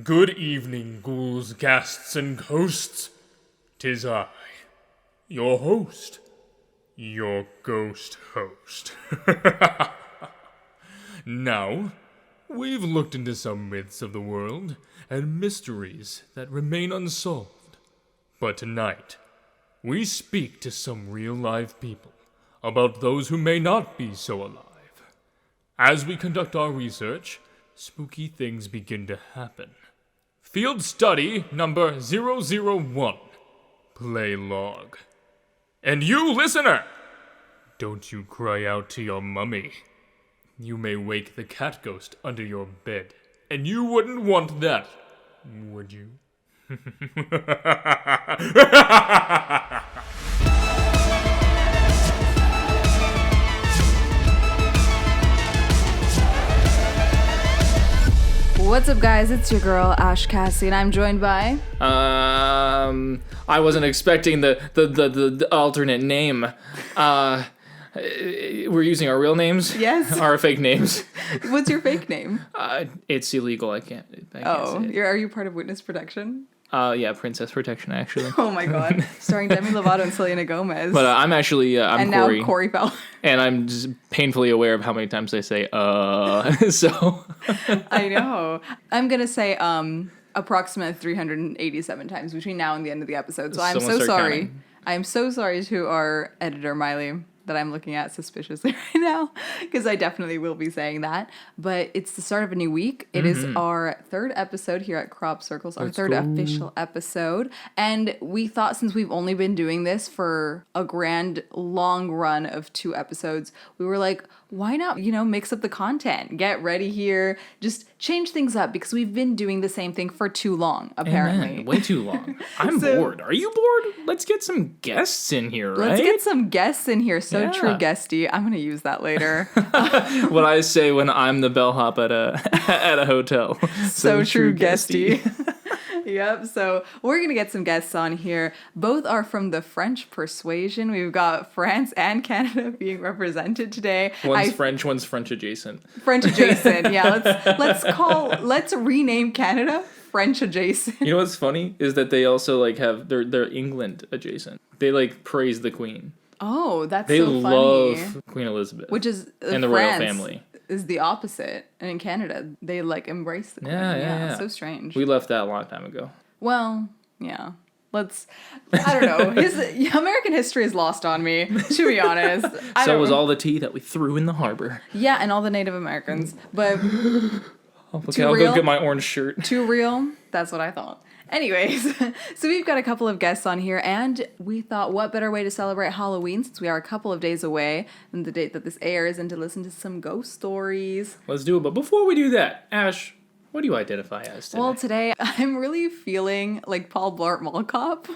Good evening, ghouls, ghasts, and ghosts. 'Tis I, your host, your ghost host. Now, we've looked into some myths of the world and mysteries that remain unsolved. But tonight, we speak to some real live people about those who may not be so alive. As we conduct our research, spooky things begin to happen. Field study number 001. Play log. And you, listener, don't you cry out to your mummy. You may wake the cat ghost under your bed, and you wouldn't want that, would you? What's up, guys? It's your girl, Ash Cassie, and I'm joined by... I wasn't expecting the alternate name. We're using our real names? Yes. Our fake names. What's your fake name? It's illegal. I can't say it. Are you part of Witness Protection? Yeah, Princess Protection, actually. Oh my god. Starring Demi Lovato and Selena Gomez. But I'm actually, I'm Cory. Now Cory fell. And I'm just painfully aware of how many times I say, so. I know. I'm gonna say, approximately 387 times between now and the end of the episode. So I'm so sorry. Counting. I'm so sorry to our editor, Maile, that I'm looking at suspiciously right now, because I definitely will be saying that. But it's the start of a new week. It is our third episode here at Crop Circles, our third official episode. And we thought, since we've only been doing this for a grand long run of 2 episodes, we were like, why not, mix up the content, get ready here, just change things up, because we've been doing the same thing for too long, apparently. Amen. Way too long. I'm bored. Are you bored? Let's get some guests in here, right? Let's get some guests in here. So Yeah. true, guesty. I'm going to use that later. What I say when I'm the bellhop at a hotel. So true, guesty. Yep, so we're going to get some guests on here. Both are from the French persuasion. We've got France and Canada being represented today. One's French, one's French adjacent. French adjacent, yeah. Let's rename Canada French adjacent. You know what's funny is that they also have they're England adjacent. They praise the Queen. Oh, that's They so funny. love Queen Elizabeth, Which is and the France royal family. Is the opposite, and in Canada they embrace the Queen. Yeah. So strange. We left that a long time ago. Well, yeah. I don't know. American history is lost on me, to be honest. So was all the tea that we threw in the harbor. Yeah, and all the Native Americans. But Okay, I'll go get my orange shirt. too real? That's what I thought. Anyways, so we've got a couple of guests on here, and we thought, what better way to celebrate Halloween, since we are a couple of days away from the date that this airs, and to listen to some ghost stories. Let's do it. But before we do that, Ash, what do you identify as today? Well, today I'm really feeling like Paul Blart Mall Cop.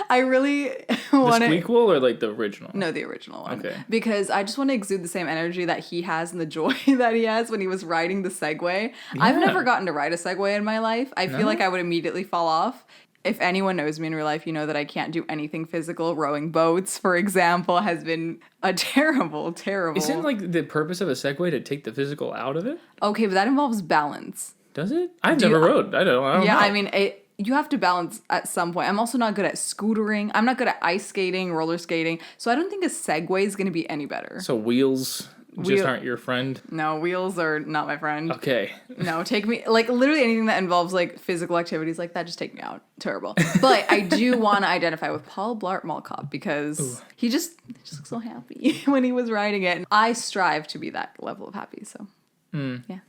I really want to... The squeakquel or the original? No, the original one. Okay. Because I just want to exude the same energy that he has and the joy that he has when he was riding the Segway. Yeah. I've never gotten to ride a Segway in my life. I feel like I would immediately fall off. If anyone knows me in real life, you know that I can't do anything physical. Rowing boats, for example, has been a terrible... Isn't the purpose of a Segway to take the physical out of it? Okay, but that involves balance. Does it? I've never rode. I don't know. Yeah, I mean, you have to balance at some point. I'm also not good at scootering. I'm not good at ice skating, roller skating. So I don't think a Segway is going to be any better. So wheels just aren't your friend? No, wheels are not my friend. Okay. No, take me, literally anything that involves, physical activities like that, just take me out. Terrible. But I do want to identify with Paul Blart Mall Cop, because he just looks so happy when he was riding it. And I strive to be that level of happy, so. Yeah.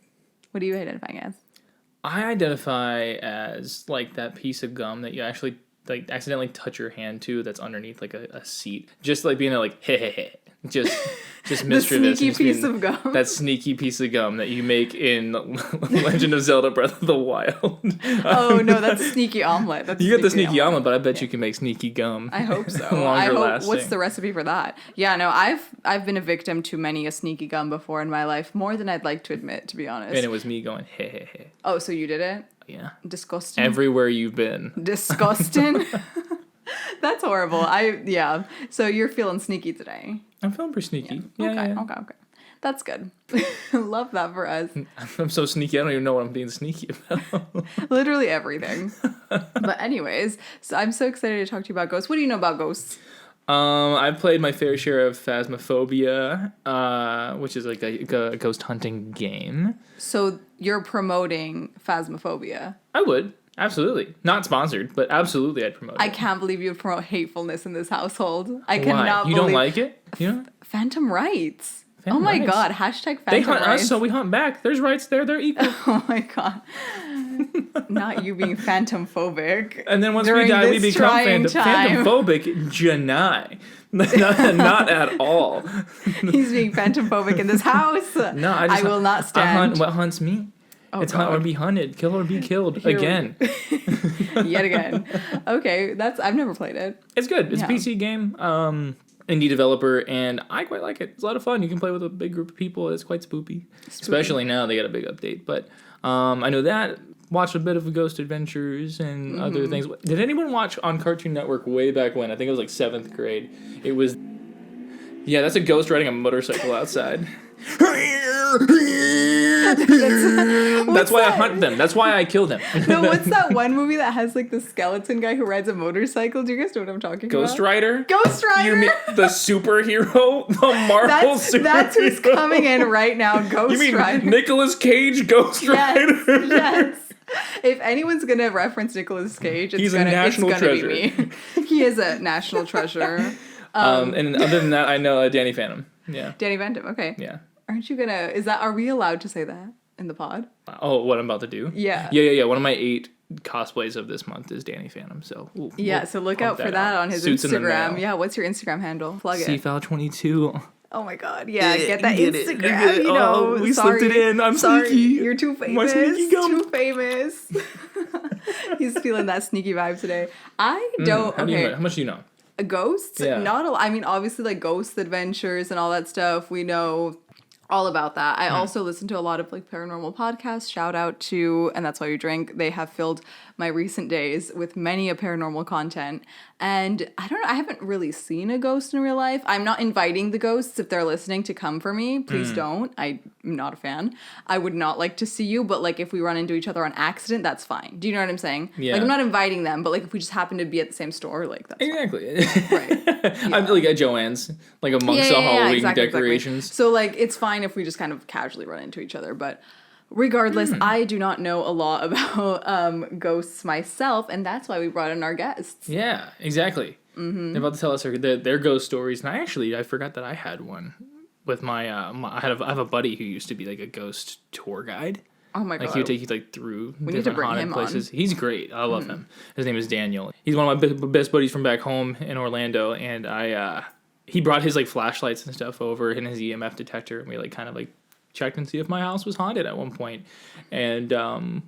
What are you identifying as? I identify as that piece of gum that you actually accidentally touch your hand to that's underneath a seat. Just being hey hey hey. Just mischievous. The sneaky piece of gum. That sneaky piece of gum that you make in Legend of Zelda Breath of the Wild. Oh no, that's a sneaky omelet. You get the sneaky omelet, but I bet you can make sneaky gum. I hope so. Longer lasting. What's the recipe for that? Yeah, no, I've been a victim to many a sneaky gum before in my life, more than I'd like to admit, to be honest. And it was me going hey hey hey. Oh, so you did it? Yeah. Disgusting. Everywhere you've been. Disgusting. That's horrible. So you're feeling sneaky today. I'm feeling pretty sneaky. Yeah. Yeah, Okay. That's good. Love that for us. I'm so sneaky. I don't even know what I'm being sneaky about. Literally everything. But anyways, so I'm so excited to talk to you about ghosts. What do you know about ghosts? I've played my fair share of Phasmophobia, which is like a ghost hunting game. So you're promoting Phasmophobia. I would. Absolutely. Not sponsored, but absolutely I'd promote it. I can't believe you promote hatefulness in this household. I Why? cannot You believe... don't like it? You know? Phantom rights. Phantom oh my rights. god, hashtag phantom They hunt rights. us, so we hunt back. There's rights there. They're equal. Oh my god. Not you being phantom phobic. And then once we during die, we this become trying phantom time. phobic. Janai. not at all. He's being phantom phobic in this house. No, I will not stand. I hunt what hunts me. Oh, it's God. hunt or be hunted. Kill or be killed. Here we- Again. Yet again. Okay, I've never played it. It's good. It's Yeah. a PC game. Indie developer, and I quite like it. It's a lot of fun. You can play with a big group of people. It's quite spoopy. Especially now they got a big update. But I know that. Watched a bit of Ghost Adventures and other things. Did anyone watch on Cartoon Network way back when? I think it was like 7th grade. It was... Yeah, that's a ghost riding a motorcycle outside. That's why I hunt them. That's why I kill them. No, what's that one movie that has like the skeleton guy who rides a motorcycle? Do you guys know what I'm talking Ghost about? Rider? Ghost Rider. You mean the superhero? The Marvel superhero? That's who's coming in right now. Ghost You mean Rider. Nicolas Cage Ghost Rider? Yes, yes. If anyone's gonna reference Nicolas Cage, He's a national treasure. Be me. He is a national treasure. And other than that, I know Danny Phantom. Yeah. Danny Phantom. Okay. Yeah. Aren't you gonna? Are we allowed to say that in the pod? Oh, what I'm about to do? Yeah. Yeah. One of my 8 cosplays of this month is Danny Phantom. So Yeah. So look out for that on his Suits in the Instagram. mail. Yeah. What's your Instagram handle? Plug it. CFAL22. Oh my god, yeah, Yeah, get that you get it, Instagram, you get it. you know. Oh, we sorry, slipped it in. I'm sorry, sneaky. You're too famous. My sneaky gum. Too famous. He's feeling that sneaky vibe today. I don't, How okay. much do you know? Ghosts? Yeah. Not a lot. I mean, obviously, like, Ghost Adventures and all that stuff, we know all about that. I also listen to a lot of, like, paranormal podcasts. Shout out to, and that's why we drink. They have filled my recent days with many a paranormal content. And I don't know, I haven't really seen a ghost in real life. I'm not inviting the ghosts if they're listening to come for me. Please don't. I'm not a fan. I would not like to see you, but like if we run into each other on accident, that's fine. Do you know what I'm saying? Yeah. Like I'm not inviting them, but like if we just happen to be at the same store, like that's fine. Exactly. Right. I'm like at Joanne's, like amongst the Halloween exactly. decorations. So like it's fine if we just kind of casually run into each other, but regardless, I do not know a lot about ghosts myself, and that's why we brought in our guests. Yeah, exactly. They're about to tell us their ghost stories, and I forgot that I had one with my I have a buddy who used to be like a ghost tour guide. Oh my god! Like he would take you like through We need to different bring haunted him places. He's great. I love him. His name is Daniel. He's one of my best buddies from back home in Orlando, and he brought his like flashlights and stuff over and his EMF detector, and we like kind of like checked and see if my house was haunted at one point, and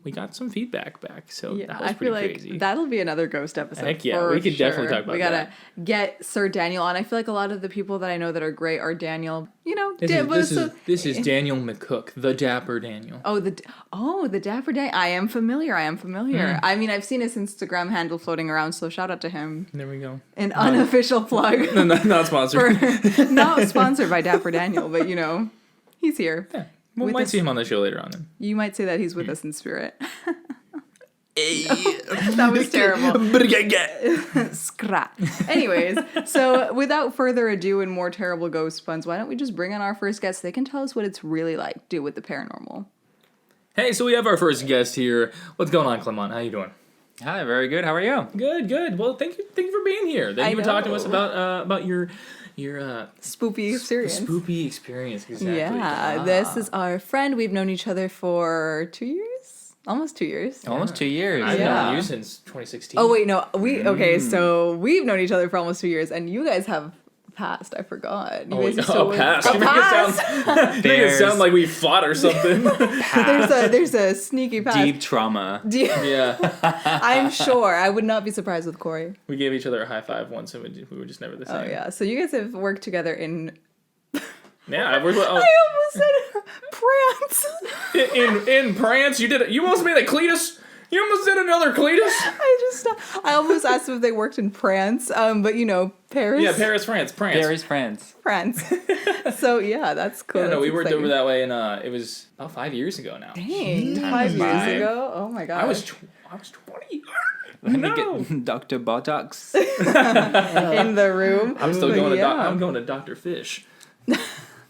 we got some feedback back. So Yeah, that was I feel pretty like crazy. that'll be another ghost episode. Heck yeah, for we could definitely sure. talk about We gotta that. get Sir Daniel on. I feel like a lot of the people that I know that are great are Daniel. You know, This is Daniel McCook, the Dapper Daniel. the Dapper Day. I am familiar. I mean, I've seen his Instagram handle floating around, so shout out to him. There we go. An unofficial plug. Not sponsored. Not sponsored by Dapper Daniel, but you know, he's here. Yeah. We With might us- see him on the show later on. Then. You might say that he's with us in spirit. That was terrible. Scrap. Anyways, so without further ado and more terrible ghost puns, why don't we just bring on our first guest? They can tell us what it's really like to deal with the paranormal. Hey, so we have our first guest here. What's going on, Clement? How you doing? Hi, very good. How are you? Good. Well, thank you for being here. Thank you for talking to us about your Spoopy experience. spoopy experience. Exactly. Yeah, this is our friend. We've known each other for 2 years? Almost 2 years. Almost 2 years. I've Yeah. known you since 2016. Oh, wait, no. Okay, so we've known each other for almost 2 years, and you guys have passed. I forgot. You guys are still with- past. A You make it sound like we fought or something. There's a sneaky past. Deep trauma. Yeah. I'm sure. I would not be surprised with Cory. We gave each other a high five once, and we were just never the same. Oh, yeah. So you guys have worked together in... Yeah, we're, I almost said prance. in Prance, you did it. You almost made a Cletus. You almost said another Cletus. I almost asked them if they worked in France, but Paris. Yeah, Paris, France. Paris, France. France. So yeah, that's cool. Yeah, no, That's we worked exciting. over that way, and it was about 5 years ago now. Dang, Time 5 to years buy. ago. Oh my god. I was 20. Let me get Dr. Botox. in the room. I'm still going Yeah. I'm going to Dr. Fish.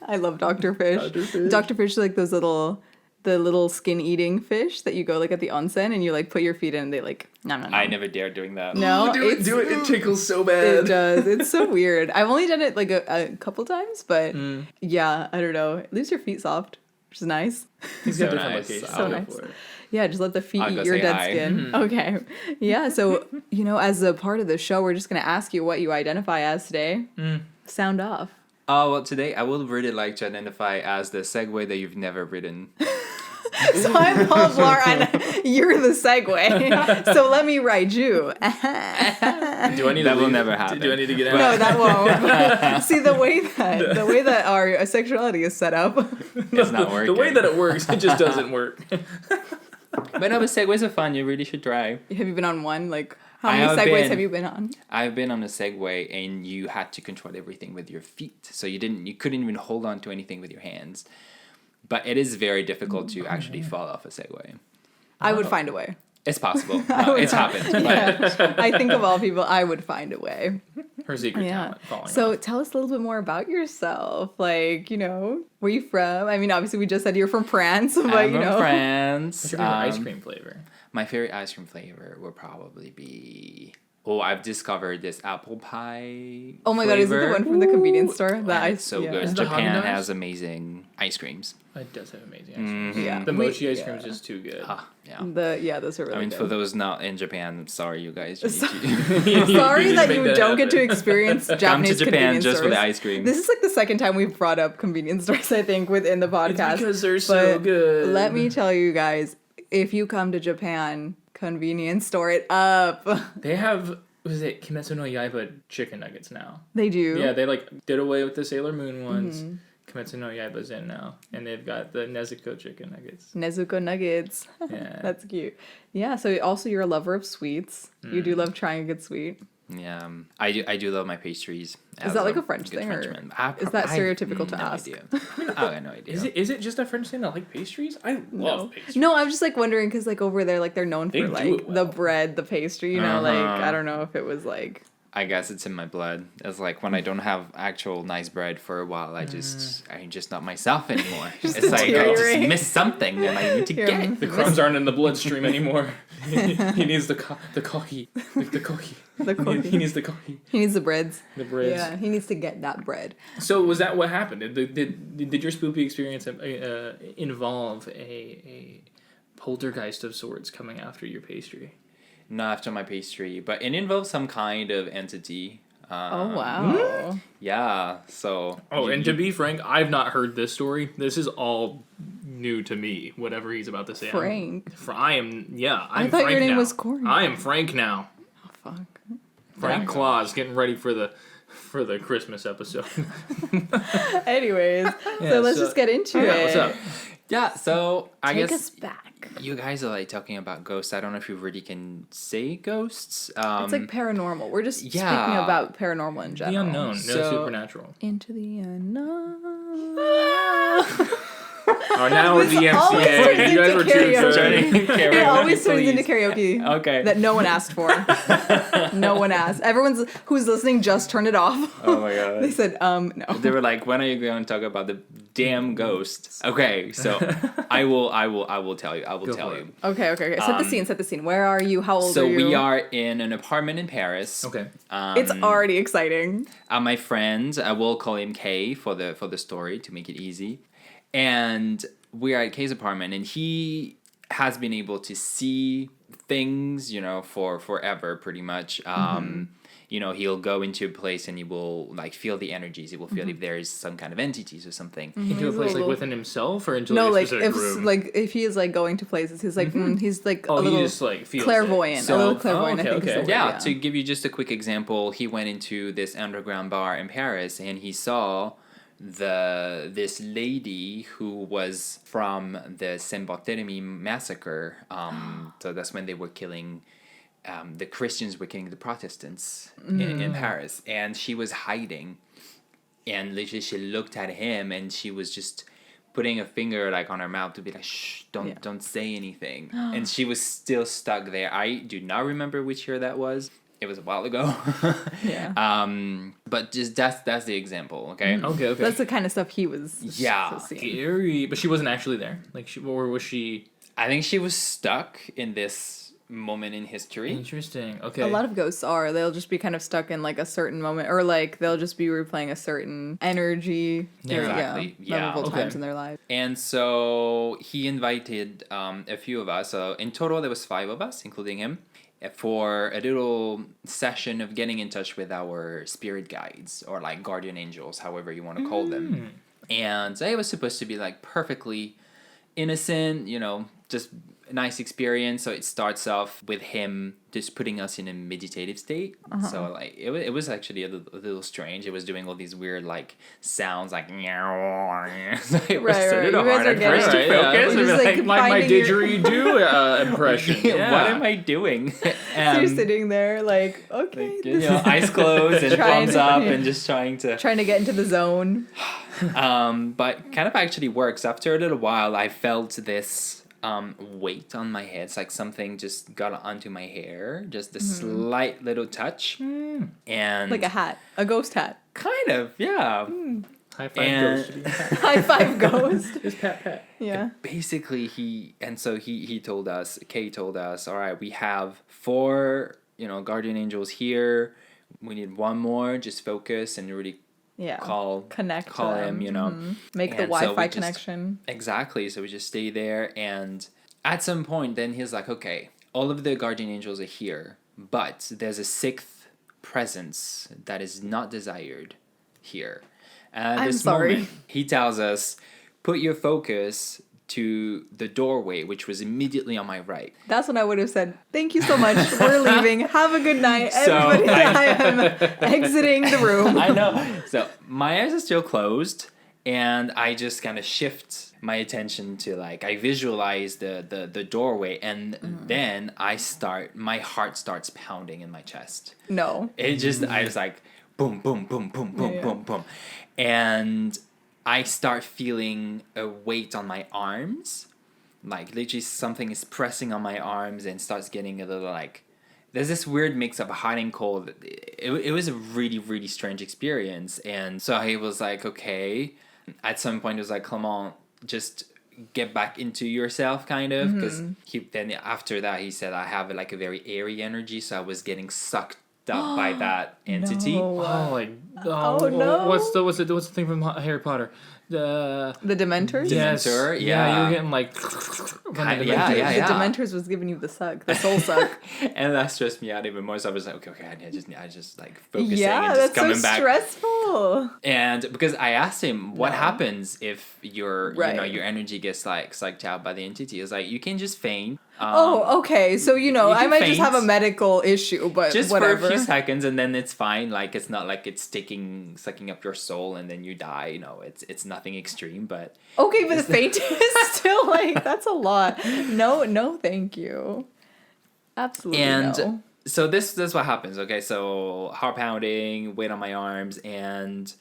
I love Dr. Fish. Dr. Fish. Dr. Fish is like the little skin eating fish that you go like at the onsen and you like put your feet in and they like no. I never dared doing that. No, do it. It tickles so bad. It does. It's so weird. I've only done it like a couple times, but yeah, I don't know. It leaves your feet soft, which is nice. He's got So different nice. locations. So I'll go nice. for it. Yeah, just let the feet I'll eat go your say dead hi. skin. Okay. Yeah, so, as a part of the show, we're just going to ask you what you identify as today. Sound off. Oh, well, today I would really like to identify as the Segway that you've never ridden. So I'm Paul Blar and you're the Segway. So let me ride you. Do I need That to will leave? never happen. Do I need to get out? No, that won't. See, the way that our sexuality is set up. It's not working. The way that it works, it just doesn't work. But no, but Segways are fun. You really should try. Have you been on one? Like, how I many have Segways been. have you been on? I've been on a Segway and you had to control everything with your feet. So you couldn't even hold on to anything with your hands. But it is very difficult to actually fall off a Segway. I would find a way. It's possible. It's happened. But Yeah. I think of all people, I would find a way. Her secret Yeah. talent. Falling So off. tell us a little bit more about yourself. Like, where you from? I mean, obviously we just said you're from France, but I'm from France. What's your favorite ice cream flavor? My favorite ice cream flavor would probably be... Oh, I've discovered this apple pie. Oh my god, is it the one from the convenience store? And That it's so good. Is it the Japan Haagen-Dazs? has amazing ice creams. It does have amazing ice cream. Yeah. The mochi ice yeah. cream is just too good. Yeah. Those are really I mean, good. for those not in Japan, sorry, you guys. You So- need to Sorry just that make you don't get to happen. experience come to Japanese Japan convenience just for the stores. ice cream. This is like the second time we've brought up convenience stores, I think, within the podcast. because they're so But good. Let me tell you guys, if you come to Japan, convenience store it up. They have, was it Kimetsu no Yaiba chicken nuggets now? They do. Yeah, they did away with the Sailor Moon ones. Mm-hmm. Kimetsu no Yaiba's in now. And they've got the Nezuko chicken nuggets. Nezuko nuggets. Yeah. That's cute. Yeah, so also you're a lover of sweets. You do love trying a good sweet. Yeah, I do love my pastries. Is that like a French good thing, or Frenchman. is that stereotypical to no ask? Idea. I have no idea. Is it just a French thing that like pastries? I love pastries. No, I'm just like wondering because like over there, like they're known They for do like it well. the bread, the pastry. Like I don't know if it was like. I guess it's in my blood. It's like when I don't have actual nice bread for a while, I'm just not myself anymore. It's like I just deteriorate. missed something and I need to You're get. The crumbs aren't in the bloodstream anymore. He needs the coffee. The coffee. The coffee. He needs the coffee. He needs the breads. The breads. Yeah, he needs to get that bread. So was that what happened? Did your spoopy experience involve a poltergeist of sorts coming after your pastry? Not after my pastry, but it involves some kind of entity. Oh wow. Yeah, so. Oh, you- and to be frank, I've not heard this story. This is all new to me. Whatever he's about to say. Frank. I'm I thought Frank your name now. was Cory. I am Frank now. Oh, fuck. Frank Claus getting ready for the Christmas episode. Anyways, Yeah, so let's so- just get into Yeah, it. what's up? Yeah, so I Take guess us back. you guys are like talking about ghosts. I don't know if you really can say ghosts. It's like paranormal. We're just speaking yeah. about paranormal in The general. unknown, no So- supernatural. Into the unknown. Oh, now we're the always turns MCA. You guys into were too karaoke. good. It always turns please. into karaoke. Okay. That no one asked for. No one asked. Everyone's who's listening just turned it off. Oh my god. They said, no. They were like, when are you going to talk about the damn ghost? Okay, so I will tell you. I will Go tell for you. Okay. Set the scene. Where are you? How old So are you? we are in an apartment in Paris. Okay. It's already exciting. My friend, I will call him Kay for the story to make it easy. And we are at Kay's apartment, and he has been able to see things, for forever, pretty much. He'll go into a place and he will like feel the energies. He will feel if there is some kind of entities or something. Into a place like within himself or into No, a like specific if room? if he is like going to places, he's like he's like Oh, a he little just like feels clairvoyant. it. A little So- clairvoyant. Oh, I think okay, is the okay. word, Yeah, to give you just a quick example, he went into this underground bar in Paris and he saw this lady who was from the Saint Barthélemy massacre. So that's when they were killing. The Christians were killing the Protestants in Paris, and she was hiding, and literally she looked at him, and she was just putting a finger like on her mouth to be like, shh, don't say anything, and she was still stuck there. I do not remember which year that was. It was a while ago. But just that's the example. Okay. Okay. That's the kind of stuff he was. Yeah. seeing. Scary. But she wasn't actually there. Like, or was she? I think she was stuck in this moment in history. Interesting. Okay. A lot of ghosts are. They'll just be kind of stuck in like a certain moment, or like they'll just be replaying a certain energy. Yeah. Exactly. Yeah. Memorable Okay. times in their life. And so he invited a few of us. So in total, there was 5 of us, including him, for a little session of getting in touch with our spirit guides or like guardian angels, however you want to call them. And it was supposed to be like perfectly innocent, just a nice experience. So it starts off with him just putting us in a meditative state. So like it was actually a little strange. It was doing all these weird like sounds like meow. So it was a right. little You guys hard are at first to getting- focus. Just, and be like, like my finding your- didgeridoo impression. Yeah. what am I doing? So you're sitting there like, okay, this eyes closed and Trying thumbs to- up and just trying to. trying to get into the zone. But kind of actually works. After a little while, I felt this weight on my head. It's like something just got onto my hair, just a slight little touch, and Like a ghost hat. kind of, yeah. High five And- goes to be High five ghost. Just pat. Yeah. Basically, he told us, Kay told us, all right, we have 4, guardian angels here. We need 1 more. Just focus and really Yeah. connect, to call them. him, Make the And so we Wi-Fi just- connection. Exactly. So we just stay there, and at some point, then he's like, okay, all of the guardian angels are here, but there's a 6th presence that is not desired here. And at I'm this sorry. moment, he tells us, put your focus to the doorway, which was immediately on my right. That's when I would have said, thank you so much. We're leaving. Have a good night. So Everybody, I- I am exiting the room. I know. So my eyes are still closed, and I just kind of shift my attention to like I visualize the doorway, and then my heart starts pounding in my chest. No. It just I was like boom boom boom boom boom Yeah. boom boom, and I start feeling a weight on my arms, like literally something is pressing on my arms and starts getting a little like. There's this weird mix of hot and cold. It was a really, really strange experience. And so I was like, okay. At some point, it was like, Clement, just get back into yourself, kind of. Because then after that, he said, I have like a very airy energy. So I was getting sucked up by that entity. No. Oh no. What's the thing from Harry Potter? The Dementors? yes, Dementor, yeah. yeah. You're getting like Yeah, yeah. The Dementors was giving you the suck, the soul suck. And that stressed me out even more. So I was like, okay, I just like focusing Yeah, and just that's so coming back. stressful. And because I asked him what happens if your Right. your energy gets like sucked out by the entity, it's like you can just faint. Oh, okay. So, you I can might just have a faint. medical issue, but just whatever. for a few seconds, and then it's fine. Like it's not like it's sucking up your soul, and then you die. It's nothing extreme, but Okay, but the faint is still like, that's a lot. No, thank you. Absolutely and no. so this is what happens. Okay, so heart pounding, weight on my arms, and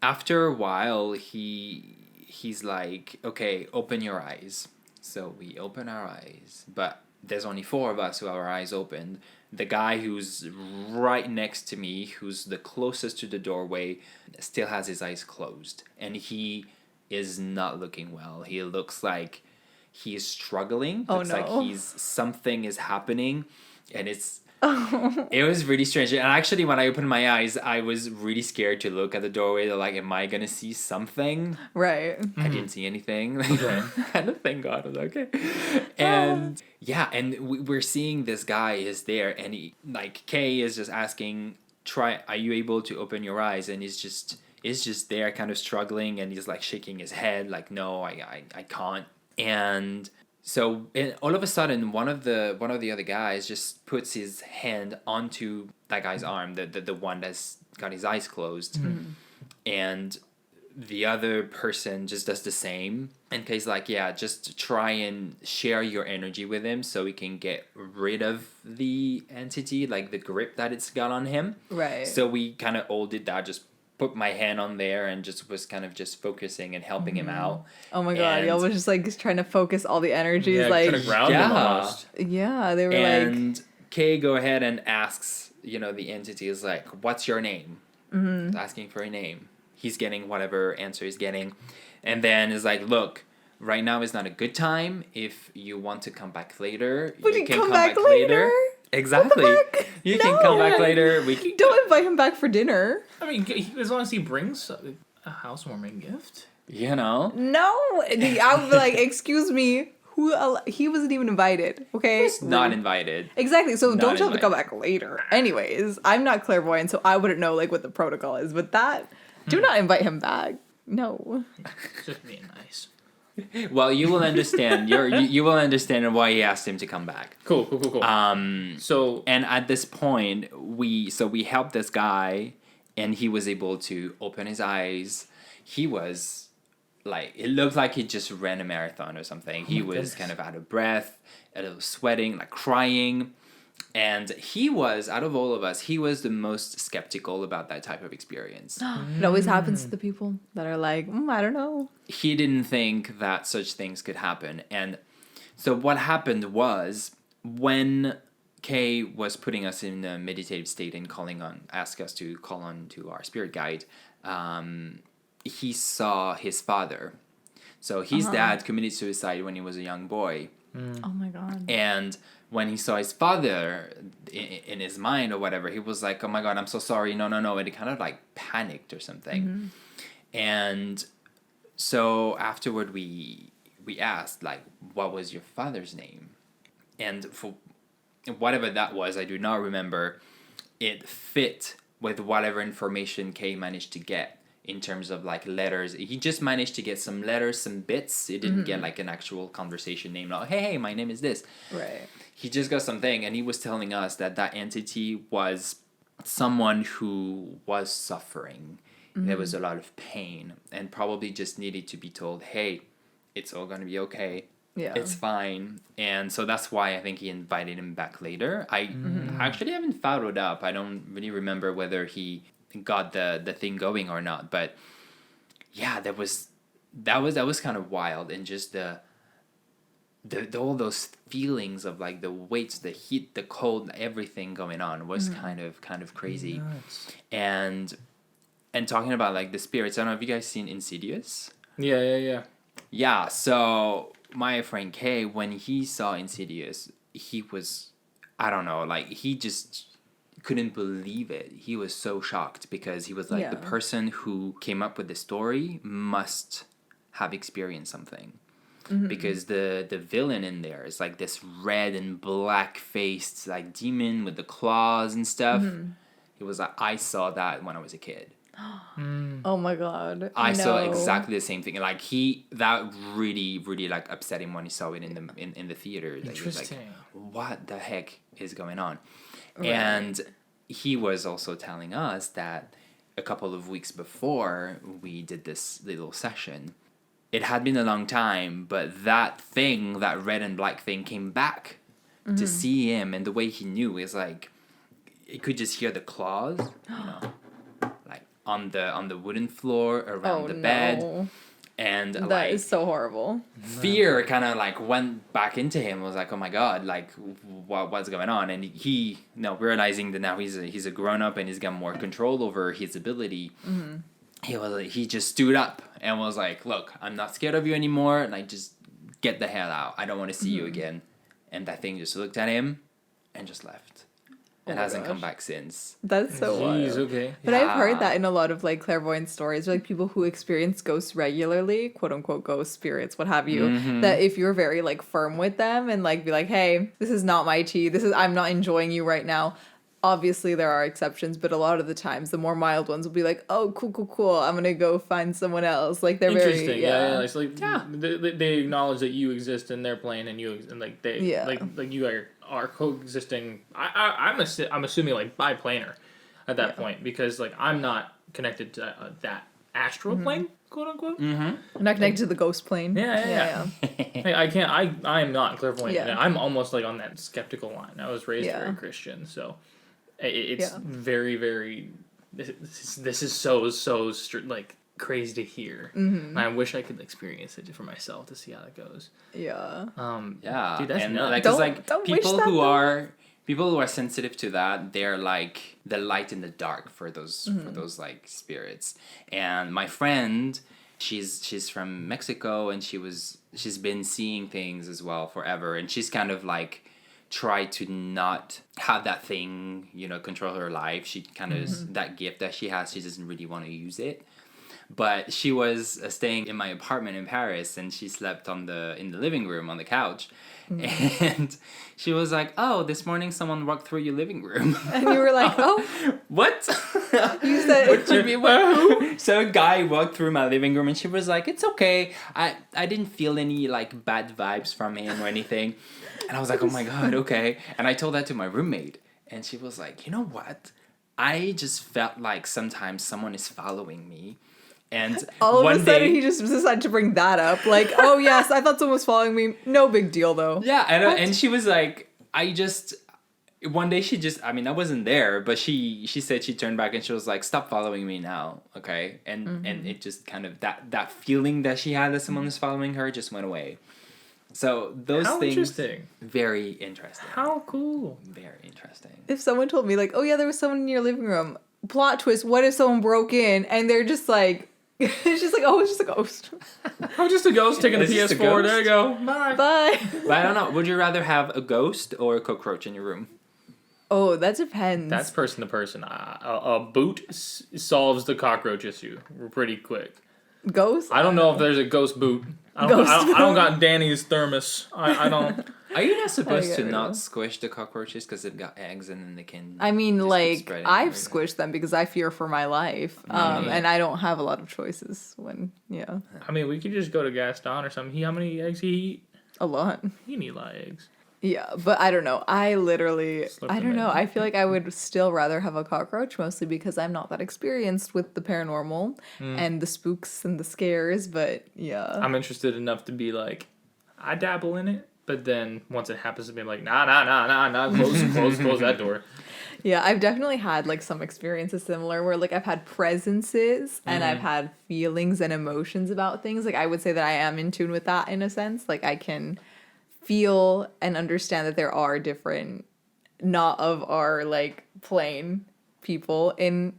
after a while, he's like, okay, open your eyes. So we open our eyes, but there's only 4 of us who have our eyes opened. The guy who's right next to me, who's the closest to the doorway, still has his eyes closed, and he is not looking well. He looks like he is struggling. Oh, Looks like no. something is happening, and it was really strange. And actually, when I opened my eyes, I was really scared to look at the doorway. Like, am I gonna see something? Right. I didn't see anything. Okay. And thank God, I was like, okay. And yeah, and we're seeing this guy is there, and he like Kay is just asking, are you able to open your eyes? And he's just there, kind of struggling, and he's like shaking his head, like, no, I can't. And so all of a sudden, one of the other guys just puts his hand onto that guy's arm, the one that's got his eyes closed, and the other person just does the same. And Kay's like, yeah, just try and share your energy with him so we can get rid of the entity, like the grip that it's got on him. Right. So we kind of all did that, just put my hand on there and just was kind of just focusing and helping him out. Oh my god, y'all was just like trying to focus all the energies, Yeah, like trying to ground him almost. yeah, they were And Kay go ahead and asks, the entity is like, what's your name? Mm-hmm. Asking for a name. He's getting whatever answer he's getting. And then is like, look, right now is not a good time. If you want to come back later, you can come back later? Exactly. You can come back later. We can... Don't invite him back for dinner. I mean, as long as he brings a housewarming gift. No, I would be like, excuse me, he wasn't even invited. Okay, He's not invited. Exactly. So Not don't tell him to come invited. back later. Anyways, I'm not clairvoyant, so I wouldn't know like what the protocol is. But do not invite him back. No. Just being nice. Well, you will understand. You will understand why he asked him to come back. Cool. So And at this point, we helped this guy, and he was able to open his eyes. He was like, it looked like he just ran a marathon or something. He was kind of out of breath, a little sweating, like crying. And he was, out of all of us, he was the most skeptical about that type of experience. It always happens to the people that are like, I don't know. He didn't think that such things could happen. And so what happened was, when Kay was putting us in a meditative state and asked us to call on to our spirit guide, he saw his father. So his dad committed suicide when he was a young boy. Oh my god. And when he saw his father in his mind or whatever, he was like, oh my god, I'm so sorry, no. And he kind of like panicked or something. Mm-hmm. And so afterward we asked, like, what was your father's name? And for whatever that was, I do not remember, it fit with whatever information Kay managed to get in terms of like letters. He just managed to get some letters, some bits. He didn't get like an actual conversation name, like, hey, my name is this. Right. He just got something, and he was telling us that entity was someone who was suffering. There was a lot of pain, and probably just needed to be told, hey, it's all going to be okay. Yeah. It's fine. And so that's why I think he invited him back later. I actually haven't followed up. I don't really remember whether he got the thing going or not. But yeah, that was kind of wild. And just the all those feelings of like the weights, the heat, the cold, everything going on was kind of crazy. nuts. And talking about like the spirits, I don't know if you guys seen Insidious. Yeah. Yeah, so my friend Kay, when he saw Insidious, he was, I don't know, like he just couldn't believe it. He was so shocked because he was like, the person who came up with the story must have experienced something. Because the villain in there is like this red and black faced like demon with the claws and stuff. He was like, I saw that when I was a kid. Oh my god. I saw exactly the same thing. Like that really, really like upset him when he saw it in the theater. Like, he was like, what the heck is going on? Right. And he was also telling us that a couple of weeks before we did this little session, it had been a long time, but that red and black thing came back to see him, and the way he knew is like, he could just hear the claws, like on the wooden floor around the bed, and that is so horrible. Fear kind of like went back into him. Was like, oh my god, like what's going on? And he realizing that now he's a grown up and he's got more control over his ability. He just stood up and was like, look, I'm not scared of you anymore. Like, just get the hell out. I don't want to see you again. And that thing just looked at him and just left. It hasn't come back since. That's so wild. Okay. But I've heard that in a lot of like clairvoyant stories, like people who experience ghosts regularly, quote unquote ghost spirits, what have you, that if you're very like firm with them and like be like, hey, this is not my tea, I'm not enjoying you right now. Obviously there are exceptions, but a lot of the times the more mild ones will be like, oh, cool, I'm gonna go find someone else. Like they're interesting. very It's like they acknowledge that you exist in their plane, and like they like you are coexisting. I'm assuming like biplanar at that point, because like I'm not connected to that astral plane, quote unquote. I'm not connected to the ghost plane. Yeah. Hey, I can't. I am not clairvoyant. Yeah. I'm almost like on that skeptical line. I was raised Yeah. very Christian, so it's Yeah. very, very. This is so like crazy to hear. And I wish I could experience it for myself to see how it goes. Yeah. Yeah, Dude, that's and nuts. like, 'cause, Don't- like don't wish people that, who though. are people who are sensitive to that, they're like the light in the dark for those like spirits. And my friend, she's from Mexico, and she's been seeing things as well forever, and she's kind of like tried to not have that thing, control her life. She kind of that gift that she has, she doesn't really want to use it. But she was staying in my apartment in Paris, and she slept in the living room on the couch, and she was like, "Oh, this morning someone walked through your living room." And you were like, oh, What? you said, What do you mean? What? So a guy walked through my living room, and she was like, "It's okay. I didn't feel any like bad vibes from him or anything." And I was like, "Oh my god, okay." And I told that to my roommate, and she was like, "You know what? I just felt like sometimes someone is following me." And all one of a sudden day, he just decided to bring that up. Like, oh yes, I thought someone was following me. No big deal though. yeah, and she was like, one day she just, I mean, I wasn't there, but she said she turned back and she was like, "Stop following me now, okay?" And it just kind of, that feeling that she had that someone was following her just went away. So those How things, interesting. very interesting. How cool. Very interesting. If someone told me like, oh yeah, there was someone in your living room. Plot twist, what if someone broke in and they're just like, it's just like, oh, it's just a ghost. I'm just a ghost taking the It's just a PS4. ghost? There you go. Bye. Bye. But I don't know, would you rather have a ghost or a cockroach in your room? Oh, that depends. That's person to person. A boot solves the cockroach issue pretty quick. Ghost? I don't know if there's a ghost boot. I don't got Danny's thermos. I don't. Are you not supposed get to rid of not them. squish the cockroaches because they've got eggs and then they can... I mean, just keep like, spreading I've everything? squished them because I fear for my life. And I don't have a lot of choices when, I mean, we could just go to Gaston or something. How many eggs he eat? a lot. He need a lot of eggs. Yeah, but I don't know. I literally, Slip I them don't in. know. I feel like I would still rather have a cockroach, mostly because I'm not that experienced with the paranormal and the spooks and the scares, but yeah. I'm interested enough to be like, I dabble in it, but then once it happens to be like, nah, close that door. Yeah, I've definitely had like some experiences similar where like I've had presences and I've had feelings and emotions about things. Like I would say that I am in tune with that in a sense. Like I can feel and understand that there are different, not of our like plane people in,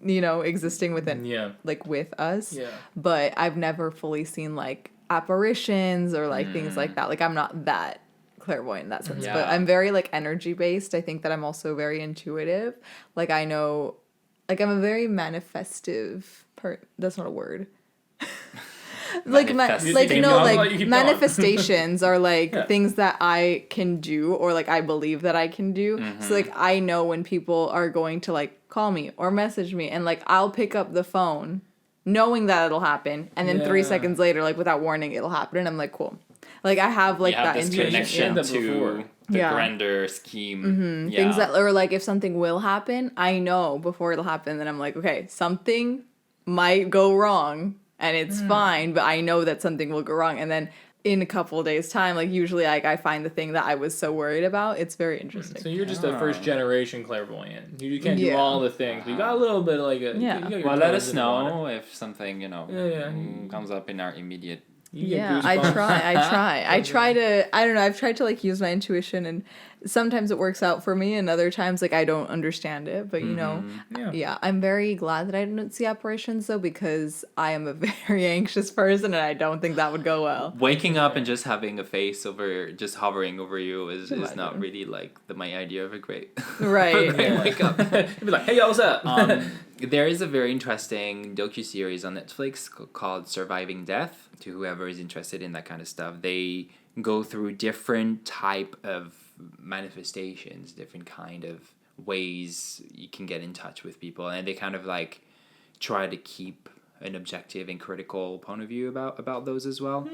existing within Yeah. like with us. Yeah. But I've never fully seen like apparitions or like things like that. Like I'm not that clairvoyant in that sense, but Yeah. I'm very like energy based. I think that I'm also very intuitive. Like I know, like I'm a very manifestive that's not a word. Like Manifesting. like You no keep going. like You keep manifestations are like Yeah. things that I can do or like I believe that I can do. So like I know when people are going to like call me or message me and like I'll pick up the phone knowing that it'll happen and then 3 Yeah. seconds later like without warning it'll happen and I'm like cool. Like I have like you have that this intuition. connection Yeah. to the Yeah. grander scheme. Yeah. Things that or like if something will happen, I know before it'll happen. Then I'm like, okay, something might go wrong, and it's fine. But I know that something will go wrong, and then in a couple of days' time, like usually, like I find the thing that I was so worried about. It's very interesting. So you're just a first generation clairvoyant. You can't do Yeah. all the things. But you got a little bit of like a. Yeah. you got your Well, let toes us in the water. know if something, Yeah. comes up in our immediate... You get Yeah, I goosebumps. I try to, I don't know, I've tried to like use my intuition and sometimes it works out for me and other times like I don't understand it, but Yeah. I'm very glad that I didn't see apparitions though because I am a very anxious person and I don't think that would go well. Waking up and just having a face just hovering over you is not Imagine. really like my idea of a great, Right. great wake up. You'd be like, hey, yo, what's up? There is a very interesting docuseries on Netflix called Surviving Death. To whoever is interested in that kind of stuff, they go through different type of manifestations, different kind of ways you can get in touch with people, and they kind of like try to keep an objective and critical point of view about those as well.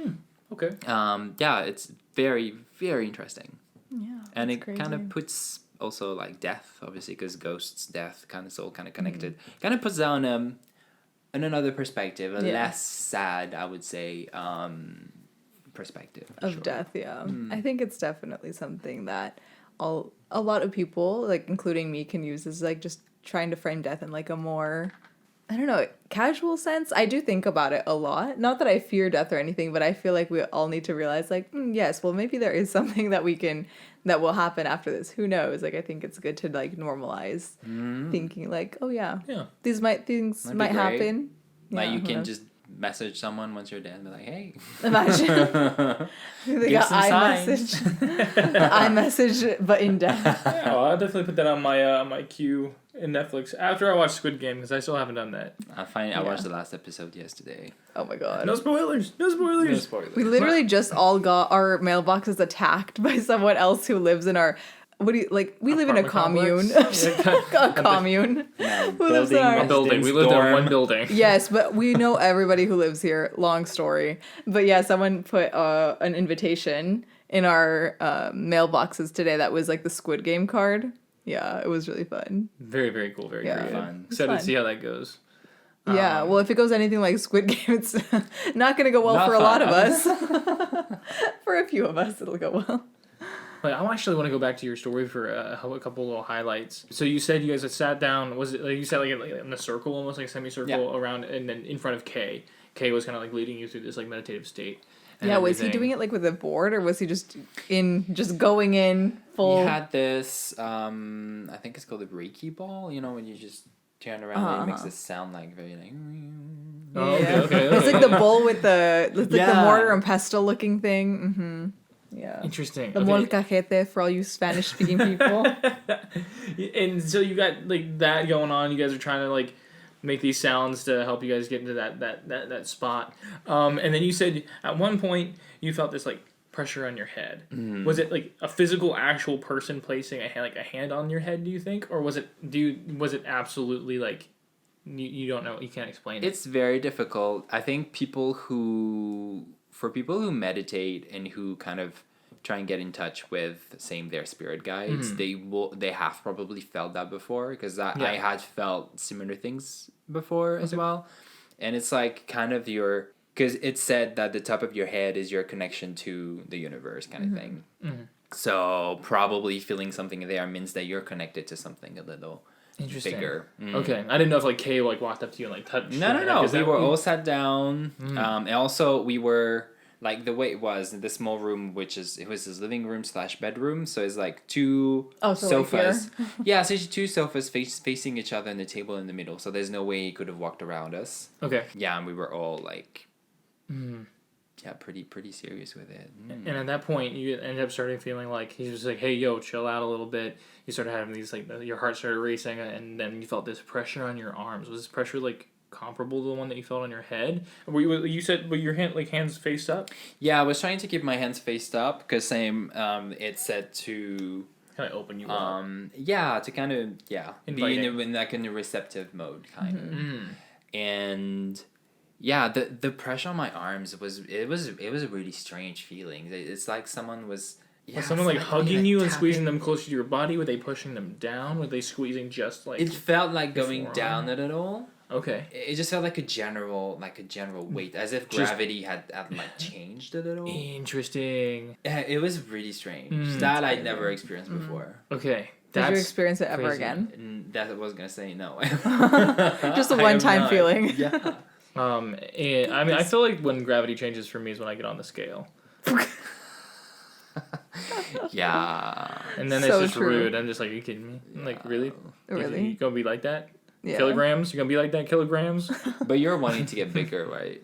Okay. Yeah, it's very, very interesting. Yeah. And that's it kind of crazy. puts also like death, obviously, because ghosts, death, kind of soul, kind of connected. Kind of puts down another perspective, a Yeah. less sad, I would say, perspective. Of sure. death, yeah. I think it's definitely something that a lot of people, like including me, can use as like just trying to frame death in like a more, I don't know, casual sense. I do think about it a lot. Not that I fear death or anything, but I feel like we all need to realize like, yes, well maybe there is something that that will happen after this. Who knows? Like I think it's good to like normalize thinking like, oh yeah, things might That'd be great. happen. Like Yeah, you who can knows? just message someone once you're dead and be like, hey. Imagine. They Give got some signs. iMessage, but in death. Yeah, well, I'll definitely put that on my queue in Netflix after I watch Squid Game because I still haven't done that. I watched the last episode yesterday. Oh my god. No spoilers. No spoilers. No spoilers. We literally just all got our mailboxes attacked by someone else who lives in our. What do you like? We live in a Apartment commune. complex? A commune. No, Who lives in our- A building. We lived in one building. Yes, but we know everybody who lives here. Long story. But yeah, someone put an invitation in our mailboxes today that was like the Squid Game card. Yeah, it was really fun. Very, very cool. Very Yeah. creative. Fun. Excited fun. to see how that goes. Yeah, well, if it goes anything like Squid Game, it's not going to go well Not for a lot of fun. us. For a few of us, it'll go well. Like, I actually want to go back to your story for a couple little highlights. So you said you guys had sat down. Was it like you sat like in a circle, almost like a semicircle around, and then in front of Kay. Kay was kind of like leading you through this like meditative state. Yeah, was he doing it like with a board, or was he just going in full? We had this, I think it's called the Reiki ball. You know, when you just turn around and it makes this sound like very like. Oh, okay. It's like the bowl with the the Yeah. mortar and pestle looking thing. Mm-hmm. Yeah. Interesting. The Okay. molcajete for all you Spanish speaking people. And so you got like that going on. You guys are trying to like make these sounds to help you guys get into that spot. And then you said at one point you felt this like pressure on your head. Was it like a physical actual person placing a hand on your head, do you think, or was it absolutely like you don't know, you can't explain it? It's very difficult. I think for people who meditate and who kind of try and get in touch with, same, their spirit guides, they have probably felt that before, because I had felt similar things before as well. And it's like kind of because it's said that the top of your head is your connection to the universe kind of thing. So probably feeling something there means that you're connected to something a little bigger. Okay, I didn't know if like Kay like walked up to you and like touched. No. We were all sat down. And also we were like, the way it was in the small room, it was his living room / bedroom. So it's like two sofas. Yeah, so it's two sofas facing each other and the table in the middle. So there's no way he could have walked around us. Okay. Yeah, and we were all like, pretty serious with it. And at that point, you ended up starting feeling like he was like, "Hey, yo, chill out a little bit." You started having these like your heart started racing, and then you felt this pressure on your arms. Was this pressure like comparable to the one that you felt on your head? You said your hands faced up? Yeah, I was trying to keep my hands faced up because same. It said to Kind of open you up. Yeah, to kind of be Inviting. in like in a receptive mode kind of, and. Yeah, the pressure on my arms was a really strange feeling. It's like someone was. Yeah, Was someone like hugging you and squeezing them closer to your body? Were they pushing them down? Were they squeezing just like? It felt like going forearm? down a little. Okay. It just felt like a general weight, as if gravity had like changed a little. Interesting. Yeah, it was really strange. That I'd never experienced before. Okay. Did you experience it ever crazy. again? And that I was gonna say no. Just a I have one-time not. feeling. Yeah. And I mean, I feel like when gravity changes for me is when I get on the scale, Yeah. and then So it's just true. rude. I'm just like, are you kidding me? I'm like, really? Really? You gonna be like that? Yeah. Kilograms? You gonna be like that? Kilograms? But you're wanting to get bigger, right?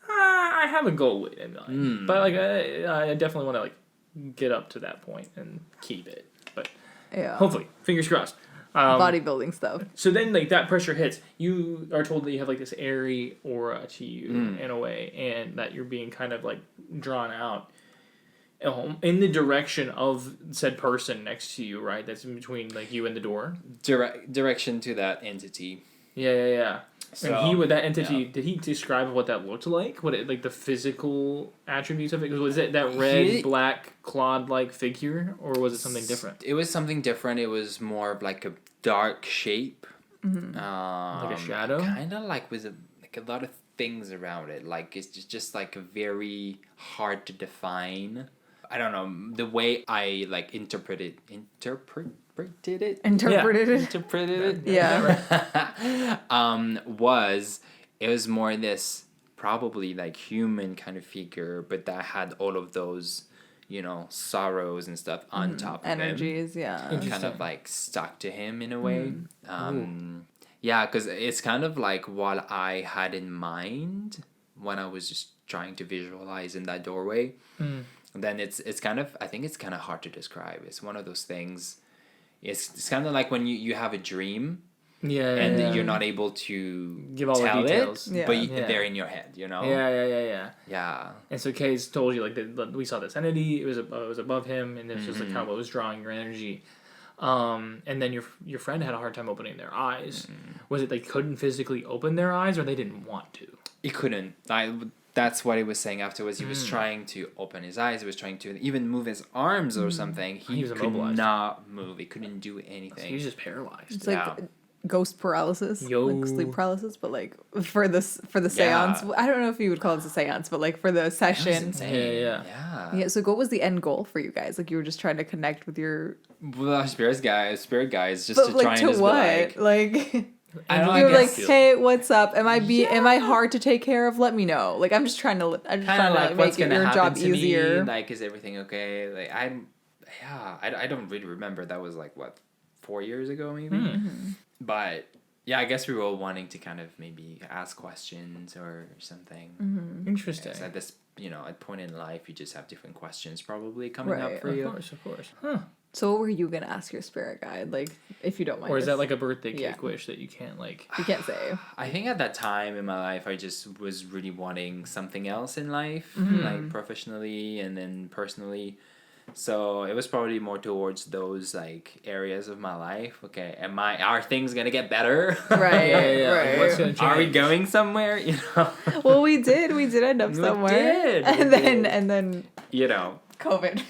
I have a goal weight in mind, but like I definitely want to like get up to that point and keep it. But Yeah. hopefully, fingers crossed. Bodybuilding stuff. So then, like, that pressure hits. You are told that you have, like, this airy aura to you, in a way, and that you're being kind of, like, drawn out in the direction of said person next to you, right? That's in between, like, you and the door. Direction to that entity. Yeah. So, And that entity, did he describe what that looked like? What it, like, the physical attributes of it? Was it that red, black, clawed-like figure, or was it something different? It was something different. It was more of like a dark shape. Like a shadow? Kind of like with a a lot of things around it. Like it's just like very hard to define. I don't know, the way I like interpreted it. Interpreted it. Interpreted it. Yeah. Was it was more this probably like human kind of figure, but that had all of those, sorrows and stuff on top of him. Energies, yeah. Kind of like stuck to him in a way. Yeah, because it's kind of like what I had in mind when I was just trying to visualize in that doorway. Then it's kind of, I think it's kind of hard to describe. It's one of those things. It's kind of like when you have a dream. And you're not able to give all tell the details, but they're in your head, Yeah. And so Kay's told you like we saw this entity. It was above him, and this was like kind of what was drawing your energy. And then your friend had a hard time opening their eyes. Was it they couldn't physically open their eyes, or they didn't want to? He couldn't. That's what he was saying afterwards. He was trying to open his eyes. He was trying to even move his arms or something. He was could immobilized. not move. He couldn't do anything. So he was just paralyzed. It's like ghost paralysis, like sleep paralysis, but like for the seance. I don't know if you would call it a seance, but like for the session. Yeah. So what was the end goal for you guys? Like you were just trying to connect with your spirit guys, just but to like try and to just what? be like I don't know. You're like, hey, what's up? Am I hard to take care of? Let me know. Like I'm just trying to like make your job easier. Like, is everything okay? Like I don't really remember. That was like what, 4 years ago maybe. But yeah, I guess we were all wanting to kind of maybe ask questions or something. Interesting. At this, at point in life, you just have different questions probably coming up for you. Of course. Huh. So what were you gonna ask your spirit guide, like, if you don't mind? Or is that like a birthday cake wish that you can't like? You can't say. I think at that time in my life, I just was really wanting something else in life, like professionally and then personally. So it was probably more towards those like areas of my life. Okay, are things gonna get better? Right. Right. What's gonna change? Are we going somewhere? Well, we did end up somewhere. And then COVID.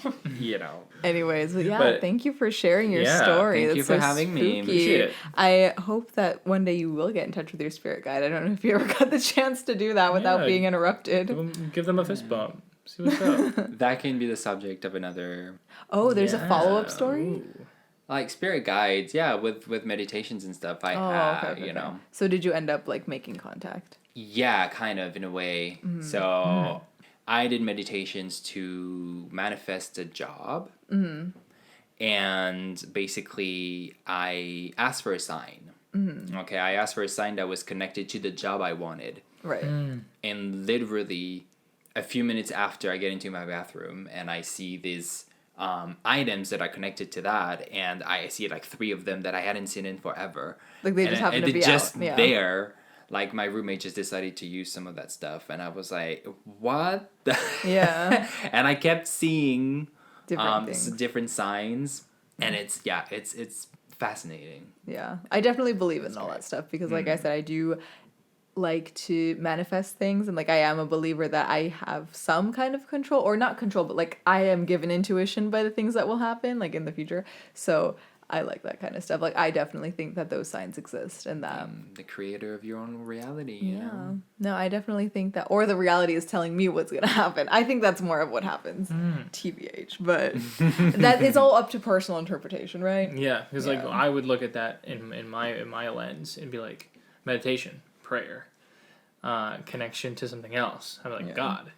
Anyways, but thank you for sharing your story. Thank you for having me. Appreciate it. I hope that one day you will get in touch with your spirit guide. I don't know if you ever got the chance to do that without being interrupted. Give them a fist bump. See what's up. That can be the subject of another. Oh, there's a follow-up story? Ooh. Like spirit guides, with meditations and stuff. I have, okay. So did you end up like making contact? Yeah, kind of in a way. So I did meditations to manifest a job. And basically I asked for a sign. Okay, I asked for a sign that was connected to the job I wanted. Right. And literally a few minutes after I get into my bathroom and I see these items that are connected to that, and I see like 3 of them that I hadn't seen in forever. Like they just happen to be just out. there. Like my roommate just decided to use some of that stuff, and I was like, "What?" Yeah. And I kept seeing different signs, and it's fascinating. Yeah, I definitely believe in all that stuff because, like I said, I do like to manifest things, and like I am a believer that I have some kind of control, or not control, but like I am given intuition by the things that will happen like in the future. So I like that kind of stuff. Like I definitely think that those signs exist, and that the creator of your own reality. Yeah. No, I definitely think that, or the reality is telling me what's gonna happen. I think that's more of what happens, TBH. But that it's all up to personal interpretation, right? Yeah, because like I would look at that in my lens and be like, meditation, prayer, connection to something else. I'm like God,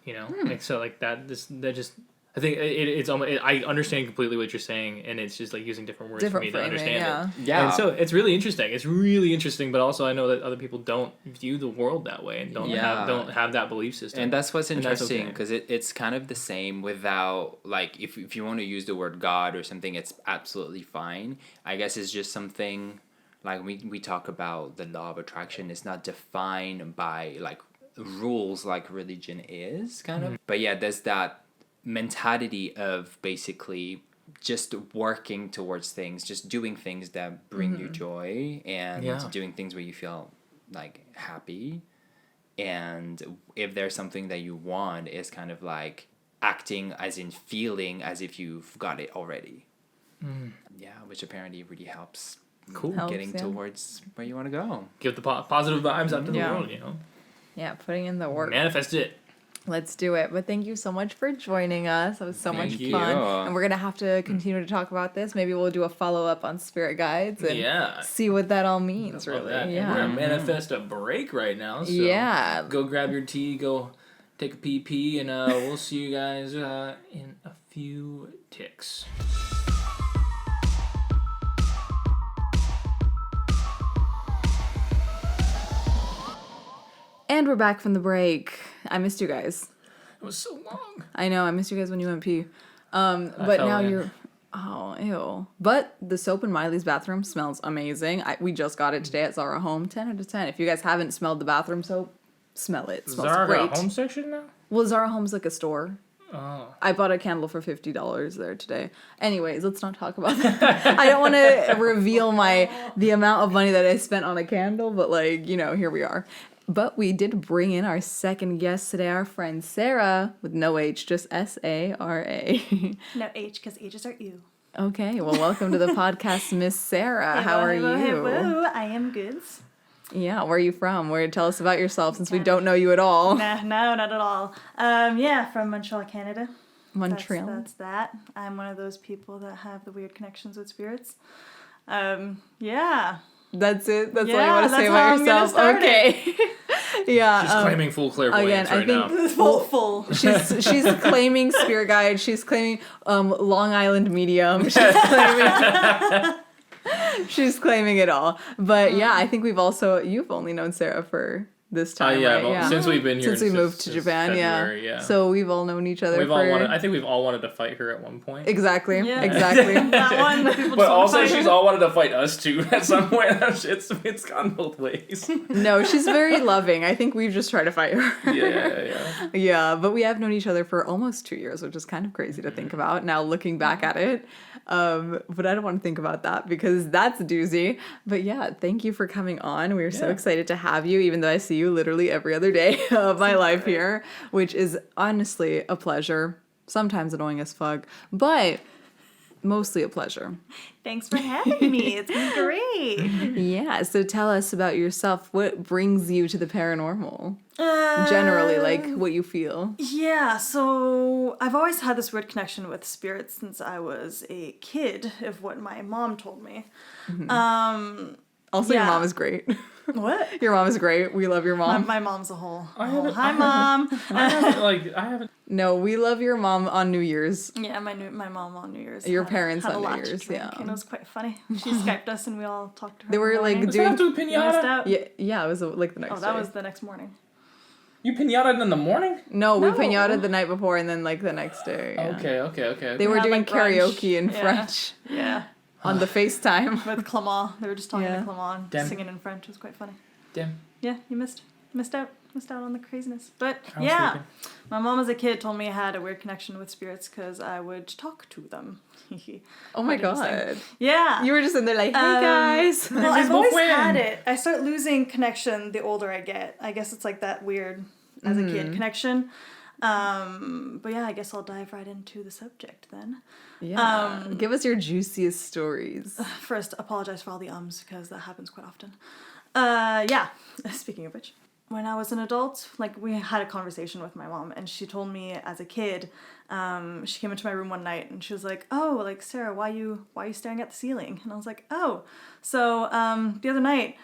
like so like that. That just. I think it's almost. I understand completely what you're saying, and it's just like using different words for me to understand it. Yeah. And so it's really interesting. It's really interesting, but also I know that other people don't view the world that way and don't have that belief system. And that's what's interesting because it's kind of the same without like if you want to use the word God or something, it's absolutely fine. I guess it's just something like we talk about the law of attraction. It's not defined by like rules like religion is kind of. But yeah, there's that mentality of basically just working towards things, just doing things that bring you joy, and doing things where you feel like happy. And if there's something that you want, is kind of like acting as in feeling as if you've got it already. Yeah, which apparently really helps. Cool. Getting towards where you want to go. Give the positive vibes out to the world, Yeah, putting in the work. Manifest it. Let's do it. But thank you so much for joining us. It was so much Thank you. fun. And we're going to have to continue to talk about this. Maybe we'll do a follow-up on spirit guides and see what that all means, Love really. that. And Yeah. we're going to manifest a break right now. So Yeah. go grab your tea, go take a pee, and we'll see you guys in a few ticks. And we're back from the break. I missed you guys. It was so long. I know, I missed you guys when you went pee. But fell now in. you're... Oh, ew. But the soap in Miley's bathroom smells amazing. We just got it today at Zara Home. 10 out of 10. If you guys haven't smelled the bathroom soap, smell it. It smells Zara great. got a home section now? Well, Zara Home's like a store. Oh. I bought a candle for $50 there today. Anyways, let's not talk about that. I don't want to reveal the amount of money that I spent on a candle, but here we are. But we did bring in our second guest today, our friend Sarah, with no H, just Sara. No H, because H's are U. Okay, well, welcome to the podcast, Miss Sarah. How are Hello, you? hello. I am good. Yeah, where are you from? Tell us about yourself, since we don't know you at all. Nah, no, not at all. From Montreal, Canada. Montreal. That's that. I'm one of those people that have the weird connections with spirits. Yeah. That's it? That's all you Yeah, want to say that's about how I'm gonna yourself? start Okay. Yeah. She's claiming full clairvoyance right now. Full. She's claiming spirit guide. She's claiming Long Island medium. She's claiming it all. But yeah, I think you've only known Sarah for this time, right? Well, since we've been here. Since we moved to Japan, February, So we've all known each other I think we've all wanted to fight her at one point. Exactly. Yeah. Exactly. That one. People But just also, wanna fight she's her. all wanted to fight us too at some point. It's gone both ways. No, she's very loving. I think we've just tried to fight her. Yeah. Yeah, but we have known each other for almost 2 years, which is kind of crazy to think about now looking back at it. But I don't want to think about that because that's a doozy. But yeah, thank you for coming on. We're so excited to have you, even though I see you literally every other day of my life here, which is honestly a pleasure. Sometimes annoying as fuck, but mostly a pleasure. Thanks for having me. It's been great. Yeah, so tell us about yourself. What brings you to the paranormal? Generally, like what you feel. Yeah, so I've always had this weird connection with spirits since I was a kid, of what my mom told me. Also, your Yeah. mom is great. What? Your mom is great. We love your mom. My mom's a whole. Hi, Mom. I haven't. No, we love your mom on New Year's. Yeah, my mom on New Year's. Your parents had on a lot New to Year's, drink, yeah. and it was quite funny. She Skyped us and we all talked to her. They were, in the like, morning. Does that have to do with We missed pinata? out. Yeah, it was like the next Oh, that day. was the next morning. You pinataed in the morning? No, we No. pinataed the night before and then like the next day. Yeah. Okay. They were had, doing like, brunch. karaoke in Yeah. French Yeah, on the FaceTime. with Clement. They were just talking Yeah. to Clement, Damn. singing in French. It was quite funny. Damn. Yeah, you missed out on the craziness. But I was yeah, sleeping. my mom as a kid told me I had a weird connection with spirits because I would talk to them. Oh my Quite god. interesting. Yeah. You were just in there like, hey guys. Well, I've Invisible always friend. had it. I start losing connection the older I get. I guess it's like that weird as a kid connection. But yeah, I guess I'll dive right into the subject then. Yeah. Give us your juiciest stories. First, apologize for all the ums because that happens quite often. Yeah, speaking of which, when I was an adult, like we had a conversation with my mom and she told me as a kid, she came into my room one night and she was like, oh, like Sarah, why you staring at the ceiling? And I was like, oh, so the other night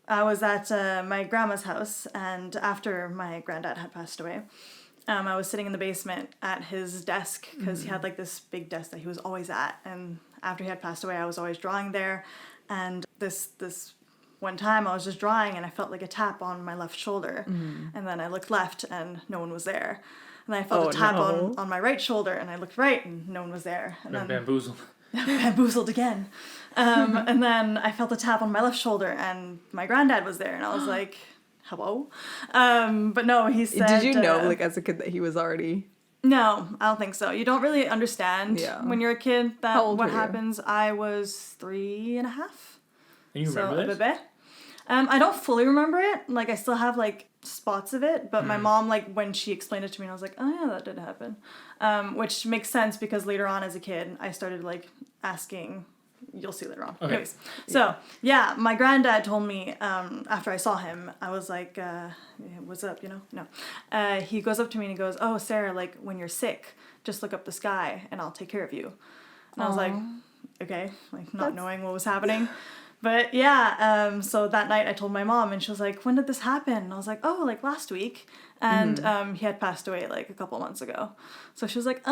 I was at my grandma's house and after my granddad had passed away, I was sitting in the basement at his desk because he had like this big desk that he was always at. And after he had passed away, I was always drawing there. And this one time I was just drawing and I felt like a tap on my left shoulder. And then I looked left and no one was there. And then I felt a tap on my right shoulder and I looked right and no one was there. And Been then bamboozled. bamboozled again. And then I felt a tap on my left shoulder and my granddad was there. And I was like, hello? But no, he said... Did you know, like, as a kid that he was already... No, I don't think so. You don't really understand Yeah. when you're a kid How that old what were you? happens. I was 3.5. And you So remember a this? bit. I don't fully remember it. Like, I still have, like, spots of it. But my mom, like, when she explained it to me, I was like, oh, yeah, that did happen. Which makes sense because later on as a kid, I started, like, asking you'll see later on. Okay. Anyways, so yeah, my granddad told me after I saw him, I was like, what's up, No. He goes up to me and he goes, oh, Sarah, like when you're sick, just look up the sky and I'll take care of you. And I was like, okay, like not knowing what was happening. But yeah, so that night I told my mom and she was like, when did this happen? And I was like, oh, like last week. And he had passed away like a couple months ago. So she was like,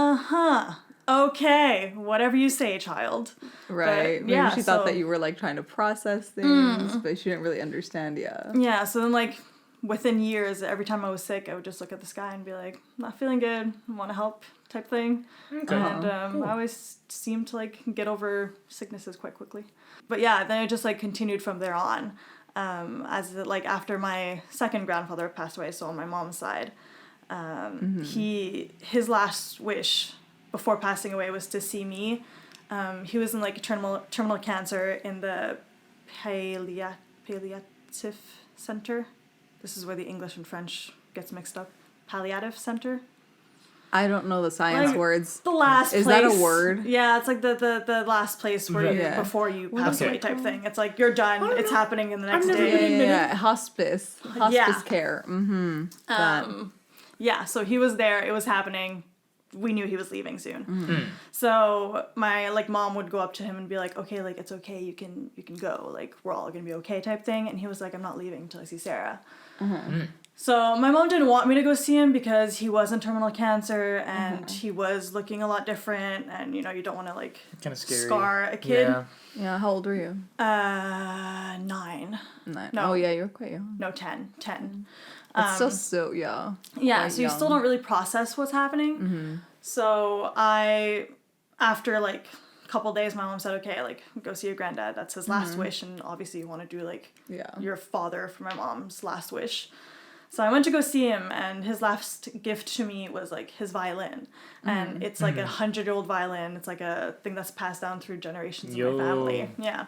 okay, whatever you say, child. Right. But, Maybe yeah, she thought so- that you were like trying to process things, but she didn't really understand. Yeah. Yeah, so then like within years, every time I was sick, I would just look at the sky and be like, not feeling good, want to help type thing. Okay. And I always seemed to like get over sicknesses quite quickly. But yeah, then it just like continued from there on. As like after my second grandfather passed away, so on my mom's side, his last wish before passing away was to see me. He was in like terminal cancer in the palliative center. This is where the English and French gets mixed up. Palliative center. I don't know the science Like, words. The last Is place. that a word? Yeah, it's like the last place where you, Yeah. before you pass Okay. away type thing. It's like you're done. It's happening in the next never day. Yeah. Hospice Yeah. care. That. Yeah, so he was there. It was happening. We knew he was leaving soon. So my like mom would go up to him and be like, okay, like it's okay. You can go. Like we're all gonna be okay type thing. And he was like, I'm not leaving until I see Sarah. So my mom didn't want me to go see him because he was in terminal cancer and he was looking a lot different. And you don't want to like Kind of scary. scar a kid. Yeah. Yeah. How old were you? 9. 9. No. Oh yeah, you're quite young. No, 10. It's still so yeah. Yeah, quite so you young. still don't really process what's happening. So after like a couple days, my mom said, okay, like go see your granddad. That's his last wish. And obviously you want to do like your father for my mom's last wish. So I went to go see him and his last gift to me was like his violin. And it's like 100-year-old violin. It's like a thing that's passed down through generations of my family. Yeah.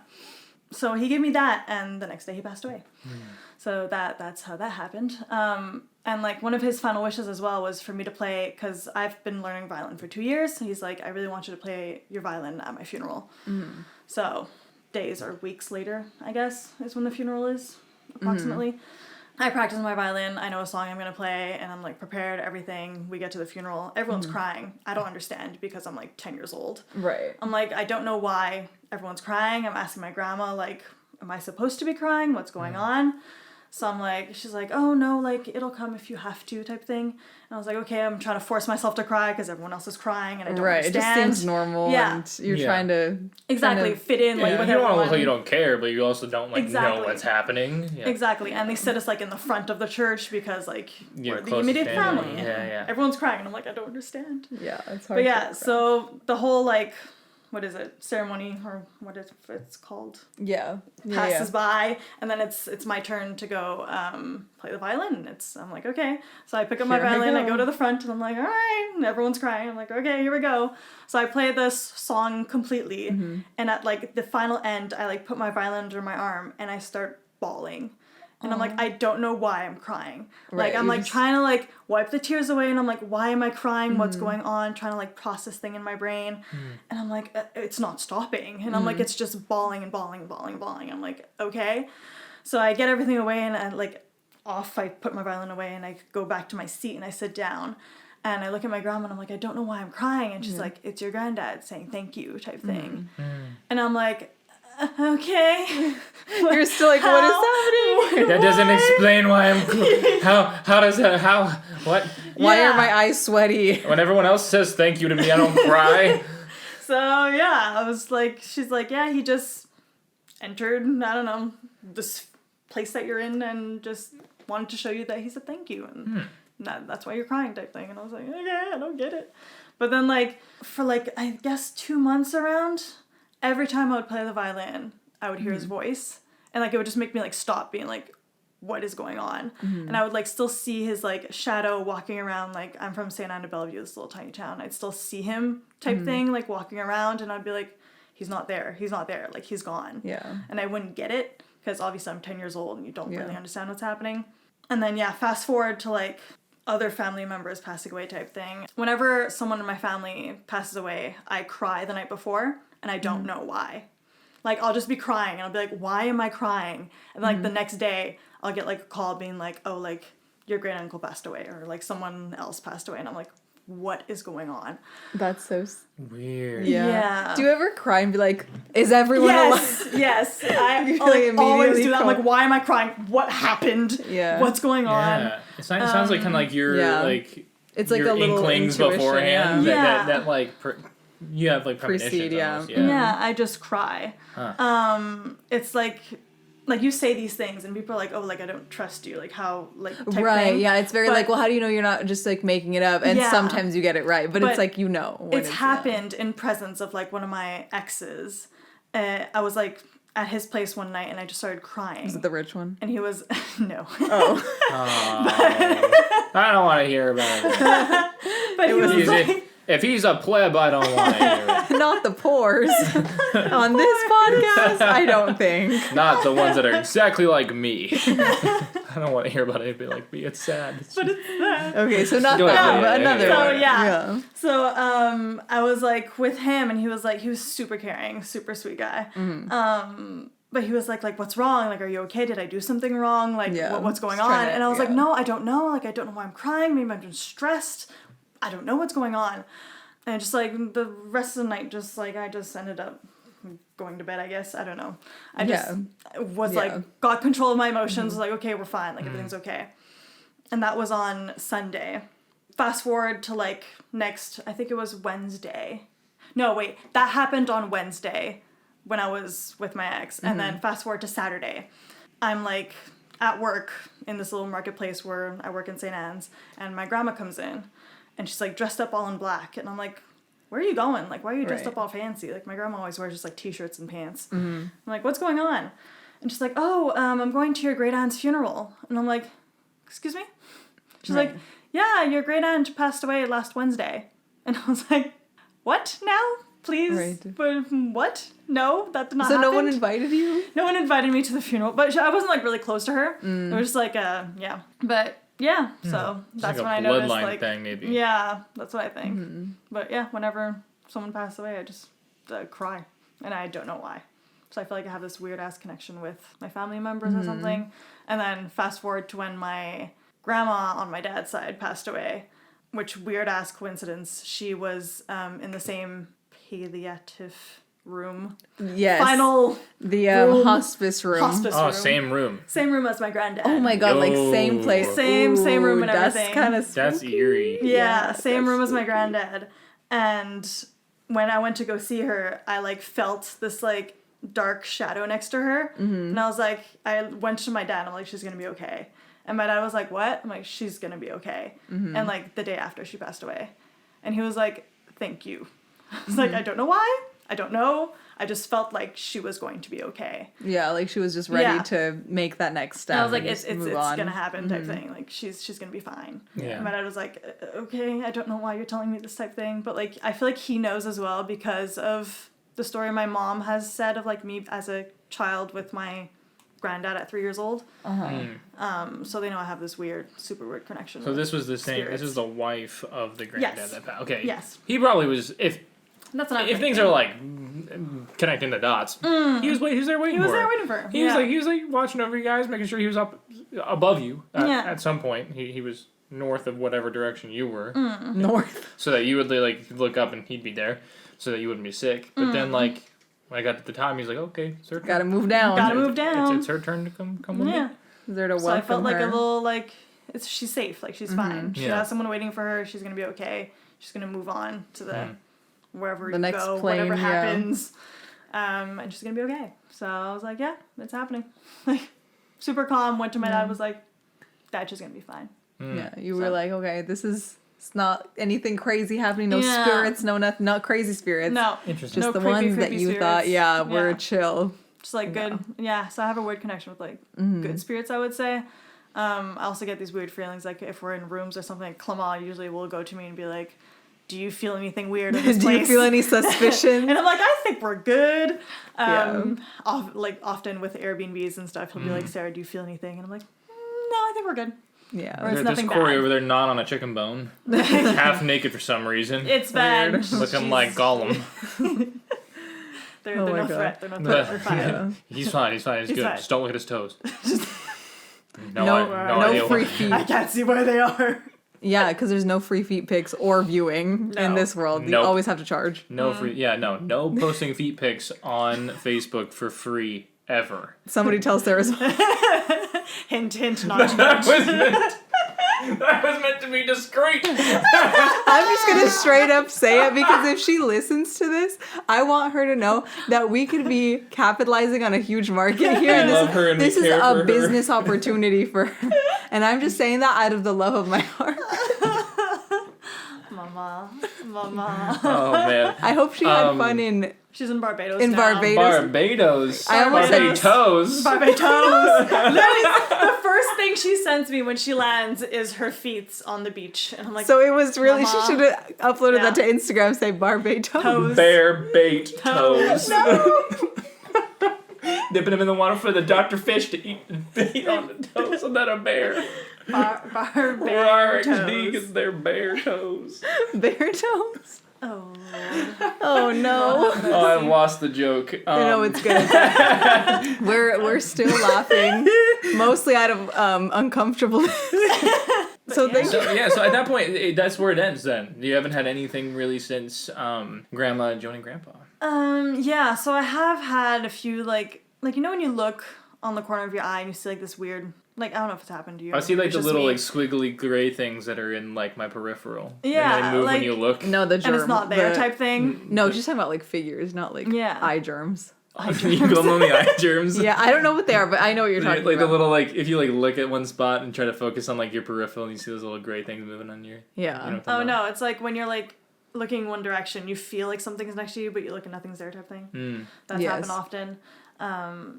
So he gave me that and the next day he passed away. So that's how that happened. And like one of his final wishes as well was for me to play, because I've been learning violin for 2 years. He's like, I really want you to play your violin at my funeral. So days or weeks later, I guess, is when the funeral is, approximately. I practice my violin. I know a song I'm going to play and I'm like prepared, everything. We get to the funeral. Everyone's crying. I don't understand because I'm like 10 years old. Right. I'm like, I don't know why everyone's crying. I'm asking my grandma, like, am I supposed to be crying? What's going on? So I'm like, she's like, oh no, like it'll come if you have to type thing. And I was like, okay, I'm trying to force myself to cry because everyone else is crying and I don't understand. It just seems normal. Yeah. And you're Yeah. trying to Exactly, fit in like Yeah, with you don't want to everyone. look like you don't care, but you also don't like Exactly. know what's happening. Yeah. Exactly, and they sit us like in the front of the church because like Yeah, we're the closest immediate family. family. Yeah. Everyone's crying, and I'm like, I don't understand. Yeah, it's hard. But yeah, so the whole like, what is it, ceremony or what is it's called? yeah. Passes by, and then it's my turn to go play the violin. I'm like, okay. So I pick up my Here I violin, I go. go to the front, and I'm like, all right. And everyone's crying. I'm like, okay, here we go. So I play this song completely, and at like the final end, I like put my violin under my arm and I start bawling. And I'm like, I don't know why I'm crying. Right, Like, I'm you like just- trying to like wipe the tears away, and I'm like, why am I crying? What's going on? Trying to like process thing in my brain. And I'm like, it's not stopping. And I'm like, it's just bawling and bawling and bawling and bawling. I'm like, okay. So I get everything away and I like I put my violin away and I go back to my seat and I sit down. And I look at my grandma and I'm like, I don't know why I'm crying. And she's like, it's your granddad saying thank you type thing. And I'm like, okay. You're still like, what is happening? That doesn't explain why I'm. How does that? What? Why Yeah. are my eyes sweaty? When everyone else says thank you to me, I don't cry. So yeah, I was like, she's like, yeah, he just entered, I don't know, this place that you're in and just wanted to show you that he said thank you. And that's why you're crying type thing. And I was like, okay, I don't get it. But then like, for like, I guess 2 months around, every time I would play the violin, I would hear his voice. And like, it would just make me like stop being like, what is going on? And I would like still see his like shadow walking around. Like, I'm from St. Anne de Bellevue, this little tiny town. I'd still see him type thing, like walking around, and I'd be like, he's not there, like he's gone. Yeah. And I wouldn't get it because obviously I'm 10 years old and you don't Yeah. really understand what's happening. And then yeah, fast forward to like other family members passing away type thing. Whenever someone in my family passes away, I cry the night before and I don't know why. Like, I'll just be crying, and I'll be like, why am I crying? And, like, the next day, I'll get, like, a call being like, oh, like, your great uncle passed away, or, like, someone else passed away. And I'm like, what is going on? That's so... Weird. Yeah. Do you ever cry and be like, is everyone alive? Yes. I You, like, always immediately do that. I'm like, call- why am I crying? What happened? Yeah. What's going on? Yeah. It sounds like kind of like your, yeah. like... It's like your a little inklings intuition, beforehand. yeah. That like... you have, like, premonitions Precede, yeah. almost. Yeah, I just cry. Huh. It's like you say these things and people are like, oh, like, I don't trust you, like, how, like, type Right, thing. yeah, it's very But like, well, how do you know you're not just like making it up? And Yeah. sometimes you get it right, but it's like, you know. When It's yeah. happened in presence of, like, one of my exes. I was, like, at his place one night and I just started crying. Is it the rich one? And he was, no. Oh. I don't want to hear about it. But he was like, If he's a pleb, I don't want to hear it. Not the pores. On this podcast, I don't think. Not the ones that are exactly like me. I don't want to hear about anybody like me. It's sad. but it's that. Okay, so not Go ahead, that, yeah, but yeah, another yeah. So, one. yeah. So, I was, like, with him, and he was super caring, super sweet guy. But he was like, what's wrong? Like, are you okay? Did I do something wrong? Like, Yeah. what's going Just on? trying to- And I was like, yeah. no, I don't know. Like, I don't know why I'm crying. Maybe I'm just stressed. I don't know what's going on. And just, like, the rest of the night, just, like, I just ended up going to bed, I guess. I don't know. I just was, Yeah. like, got control of my emotions. Was like, okay, we're fine. Like, everything's okay. And that was on Sunday. Fast forward to, like, next, I think it was Wednesday. No, wait. That happened on Wednesday when I was with my ex. And then fast forward to Saturday. I'm, like, at work in this little marketplace where I work in St. Anne's. And my grandma comes in. And she's, like, dressed up all in black. And I'm like, where are you going? Like, why are you dressed Right. up all fancy? Like, my grandma always wears just, like, t-shirts and pants. I'm like, what's going on? And she's like, oh, I'm going to your great aunt's funeral. And I'm like, excuse me? She's like, yeah, your great aunt passed away last Wednesday. And I was like, what now? Please? Right. But what? No, that did not So happen. no one invited you? No one invited me to the funeral. But I wasn't, like, really close to her. It was just, like, yeah. But... yeah, so that's like when I a noticed, bloodline like, thing, maybe. yeah, that's what I think. But yeah, whenever someone passed away, I just cry, and I don't know why. So I feel like I have this weird ass connection with my family members or something. And then fast forward to when my grandma on my dad's side passed away, which weird ass coincidence. She was in the same palliative room. Yes. Final The room. hospice room. Hospice Oh, room. same room. Same room as my granddad. Oh my god, like Yo. same place. Same room and That's everything. kind of That's eerie. Yeah, same that's room as my granddad. And when I went to go see her, I, like, felt this, like, dark shadow next to her. And I was like, I went to my dad, I'm like, she's gonna be okay. And my dad was like, what? I'm like, she's gonna be okay. And, like, the day after she passed away. And he was like, thank you. I was like, I don't know why. I don't know. I just felt like she was going to be okay. Yeah, like she was just ready Yeah. to make that next step. And I was like, and it's just move on. gonna happen type thing. Like, she's gonna be fine. Yeah. And my dad was like, okay, I don't know why you're telling me this type thing, but, like, I feel like he knows as well because of the story my mom has said of, like, me as a child with my granddad at 3 years old. So they know I have this super weird connection. So this was the same. spirits. This is the wife of the granddad Yes. that passed. Okay. Yes. He probably was. That's what I'm If things thinking. are like connecting the dots, he was there waiting He was for there her. waiting for her. He was like watching over you guys, making sure he was up above you Yeah. at some point. He was north of whatever direction you were, North. so that you would, like, look up and he'd be there, so that you wouldn't be sick. But then, like, when I got to the time, he's like, okay, it's her turn. Gotta move down. Gotta move down. It's her turn to come with Yeah. me. Is there to welcome So I felt like her? a little, like, she's safe. Like, she's fine. She Yeah. has someone waiting for her. She's gonna be okay. She's gonna move on to the wherever The you next go, plane, whatever yeah. happens. And she's gonna be okay. So I was like, yeah, it's happening. Like, super calm. Went to my dad. Was like, Dad, she's gonna be fine. Yeah, you were So- like, okay, it's not anything crazy happening. No Yeah. spirits, no nothing, not crazy spirits. No, Interesting. Just no the ones that creepy you spirits. thought, were Yeah. chill. just like good. Yeah. So I have a weird connection with, like, good spirits, I would say. I also get these weird feelings, like, if we're in rooms or something. Clement usually will go to me and be like, do you feel anything weird in this Do place? you feel any suspicion? And I'm like, I think we're good. Often with Airbnbs and stuff, he'll be like, Sarah, do you feel anything? And I'm like, no, I think we're good. yeah. Or it's There's nothing Cory bad. over there gnawing on a chicken bone, half naked for some reason, It's bad. looking like Gollum. They're Oh no my God. threat. They're no threat. They're fine. Yeah. He's fine. He's He's good. fine. Just don't look at his toes. No idea free what- feet. I can't see where they are. Yeah, because there's no free feet pics or viewing in No. this world. You Nope. always have to charge. No free. Yeah, no posting feet pics on Facebook for free ever. Somebody tells Sarah's Hint, hint, nudge, That nudge. was meant. That was meant to be discreet. I'm just gonna straight up say it because if she listens to this, I want her to know that we could be capitalizing on a huge market here. And love her and we this is care for a her. business opportunity for her. And I'm just saying that out of the love of my heart. Mama. Oh man. I hope she had fun in She's in Barbados In now. Barbados. Barbados. I almost said Barbados. Barbados. Literally, the first thing she sends me when she lands is her feet on the beach. And I'm like, So it was really, Mama. she should have uploaded that to Yeah. Instagram, say Barbados. Toes. Bear bait toes. No. Dipping them in the water for the Dr. Fish to eat and bait on the toes and then a bear. Barbados. because they're bear toes. Bear toes. Oh. Oh no. Oh, I've lost the joke. No, it's good. We're still laughing, mostly out of uncomfortableness. So thank you. So at that point, that's where it ends then. You haven't had anything really since Grandma joining Grandpa. Yeah, so I have had a few, like you know when you look on the corner of your eye and you see, like, this weird, like, I don't know if it's happened to you. I see, like, it's the just little, me. like, squiggly gray things that are in, like, my peripheral. Yeah, And they move when like- you look. No, the germ. And it's not there the- type thing. No, just talking about like figures, not like Yeah. eye germs. You go on the eye germs. Yeah, I don't know what they are, but I know what you're talking Like about. the little, like, if you, like, look at one spot and try to focus on, like, your peripheral and you see those little gray things moving on your... Yeah. You know what Oh, I'm no, it's like when you're, like, looking one direction, you feel like something's next to you, but you look and nothing's there type thing. Mm. That's Yes. happened often.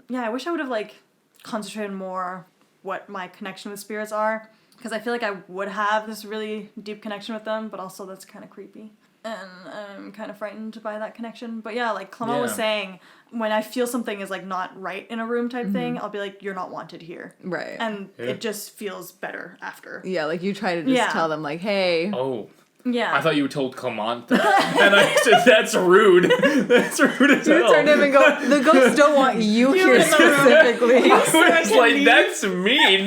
Yeah, I wish I would have, like, concentrated more what my connection with spirits are, because I feel like I would have this really deep connection with them, but also that's kind of creepy. And I'm kind of frightened by that connection. But yeah, like Clement was Yeah. saying, when I feel something is, like, not right in a room type thing, I'll be like, you're not wanted here. Right. And Yeah. it just feels better after. Yeah, like you try to just Yeah. tell them like, hey. Oh. Yeah. I thought you told Clement that. And I said, that's rude. That's rude as You hell. turn to him and go, the ghosts don't want you here in the room. specifically. I was like, that's mean.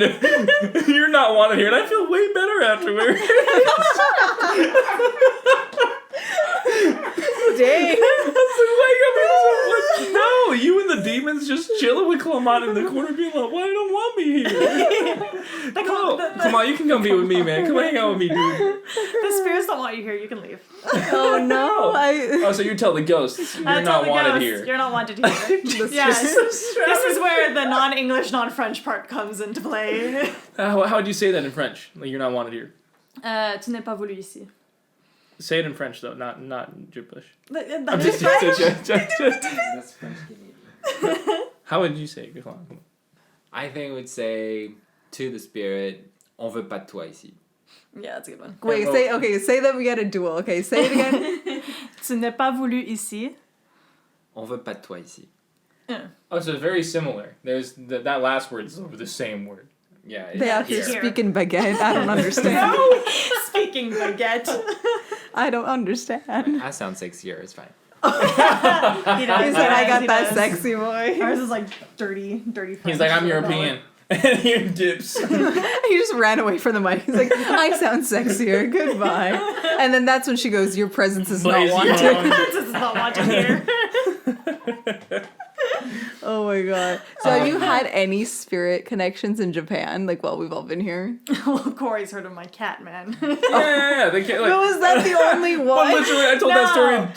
You're not wanted here. And I feel way better afterwards. Dang. No, you and the demons just chilling with Clement in the corner being like, why you don't want me here? Clement, you can come be with me, man. Come hang out with me, dude. The spirits don't want you here, you can leave. Oh no. Oh, so you tell the ghosts you're I tell not the wanted ghosts, here. You're not wanted here. Yes. This is where the non-English, non-French part comes into play. How would you say that in French? Like, you're not wanted here. Tu n'es pas voulu ici. Say it in French, though, not gibberish. That I'm is just, French? That's French Canadian. How would you say it? Come on. I think I would say to the spirit, on veut pas de toi ici. Yeah, that's a good one. Wait, say that we get a duel. Okay, say it again. Tu n'es pas voulu ici. On veut pas de toi ici. Oh, so it's very similar. There's that last word is the same word. Yeah. They out here Here. speaking baguette. I don't understand. Speaking baguette. I don't understand. I sound sexier, it's fine. He He does. said, I got He that does. sexy boy. Ours is like dirty French. He's like, I'm European. And he dips. He just ran away from the mic. He's like, I sound sexier. Goodbye. And then that's when she goes, your presence is not Blaze, wanted. This is not wanted here. Oh my god. So have you had any spirit connections in Japan, like while we've all been here? Well, Cory's heard of my cat, man. Yeah. They can't, like, No, was that the only but one? literally, I told that story in No.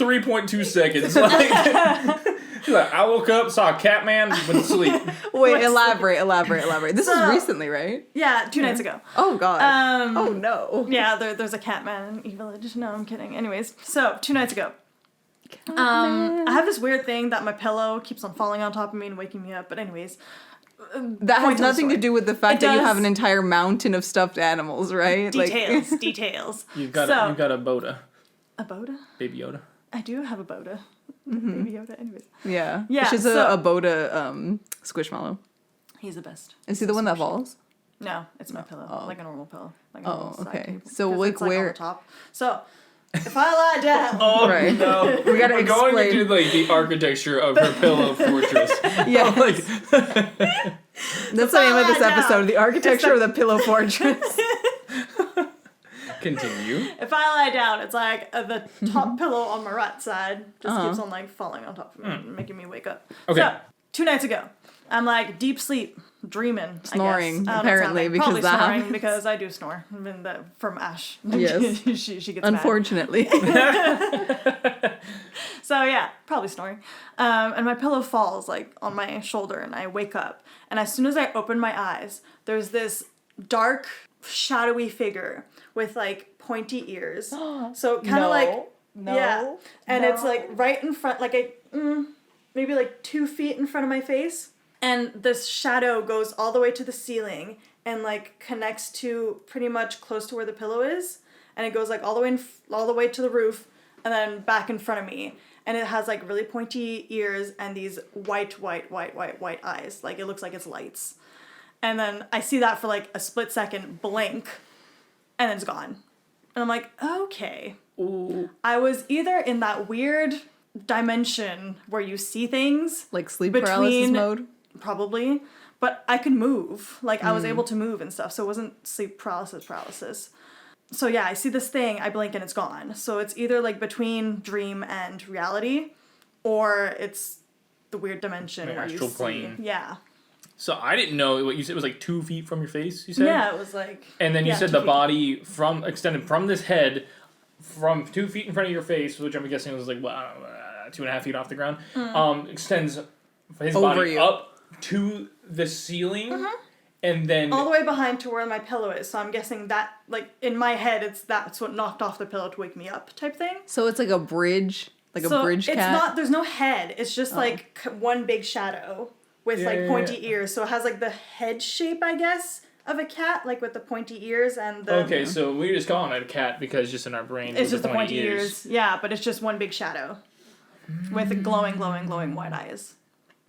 3.2 seconds. Like, she's like, I woke up, saw a cat man, went to sleep. Wait, elaborate. This So- is recently, right? Yeah, 2 nights ago. Oh god. Oh Um, no. Yeah, there's a cat man in E-Village. No, I'm kidding. Anyways, so 2 nights ago. I have this weird thing that my pillow keeps on falling on top of me and waking me up. But anyways, That has point to the nothing to story. do with the fact It that you does. have an entire mountain of stuffed animals, right? details. You've got a Boda. A Boda? Baby Yoda. I do have a Boda. Baby Yoda. Anyways, Yeah. Yeah, She's so- a Boda squishmallow. he's the best. Is he the one that falls? No, it's my pillow, Oh. like a normal pillow, like a Oh, normal side okay. table. So, 'Cause like, it's, on where- the top. So, if I lie down. Oh Right. no! We gotta We're going explain. into like the architecture of her pillow fortress. Yes. Like, That's the name of this lie down. episode, The Architecture of the Pillow Fortress. continue. If I lie down, it's like the top pillow on my right side just keeps on like falling on top of me, and making me wake up. Okay. So 2 nights ago, I'm like deep sleep, dreaming, Snoring, I guess. I don't know what's apparently, happening. because probably that snoring happens. because I do snore. I mean, from Ash. Yes. she gets Unfortunately. mad. So yeah, probably snoring. And my pillow falls like on my shoulder, and I wake up. And as soon as I open my eyes, there's this dark, shadowy figure with like pointy ears. So kind of yeah, and it's like right in front, like maybe like 2 feet in front of my face. And this shadow goes all the way to the ceiling and like connects to pretty much close to where the pillow is, and it goes like all the way to the roof, and then back in front of me. And it has like really pointy ears and these white eyes. Like it looks like it's lights. And then I see that for like a split second, blink, and then it's gone. And I'm like, okay. Ooh. I was either in that weird dimension where you see things, Like sleep paralysis mode. probably, but I could move. Like I was able to move and stuff, so it wasn't sleep paralysis. So yeah, I see this thing, I blink and it's gone. So it's either like between dream and reality, or it's the weird dimension The where you astral see. plane. Yeah. So I didn't know what you said. It was like 2 feet from your face. You said. Yeah, it was like. And then you yeah, said 2 the feet. body extended from this head, from 2 feet in front of your face, which I'm guessing was like 2.5 feet off the ground. Extends his Over body you. up to the ceiling, and then All the way behind to where my pillow is. So I'm guessing that, like, in my head, that's what knocked off the pillow to wake me up type thing. So it's like a bridge, like So a bridge it's cat. not, there's no head. It's just like one big shadow with like pointy ears. So it has like the head shape, I guess, of a cat, like with the pointy ears and the... Okay, so we just calling it a cat because just in our brain It's just the pointy ears. Yeah, but it's just one big shadow with glowing white eyes.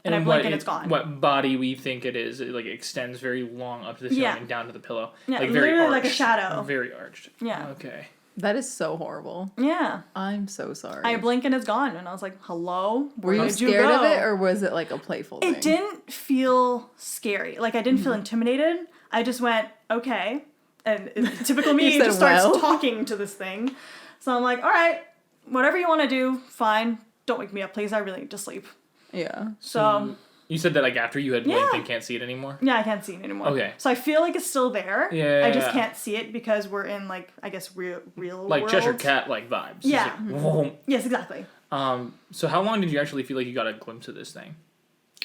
And I blink and it's gone. What body we think it is? It like extends very long up to the ceiling Yeah. and down to the pillow. Yeah, like very literally arched. like a shadow. Very arched. Yeah. Okay. That is so horrible. Yeah. I'm so sorry. I blink and it's gone. And I was like, hello? Were you Where did you scared of go? it, or was it like a playful thing? It didn't feel scary. Like, I didn't feel intimidated. I just went, okay. And typical me You said, just starts well. talking to this thing. So I'm like, all right, whatever you want to do, fine. Don't wake me up, please. I really need to sleep. Yeah. So You said that like after you had blinked Yeah. and can't see it anymore? yeah, I can't see it anymore. Okay. So I feel like it's still there. Yeah. I just can't see it because we're in, like, I guess real Like world. Cheshire Cat like vibes. It's Yeah. like, whoa. Yes, exactly. So how long did you actually feel like you got a glimpse of this thing?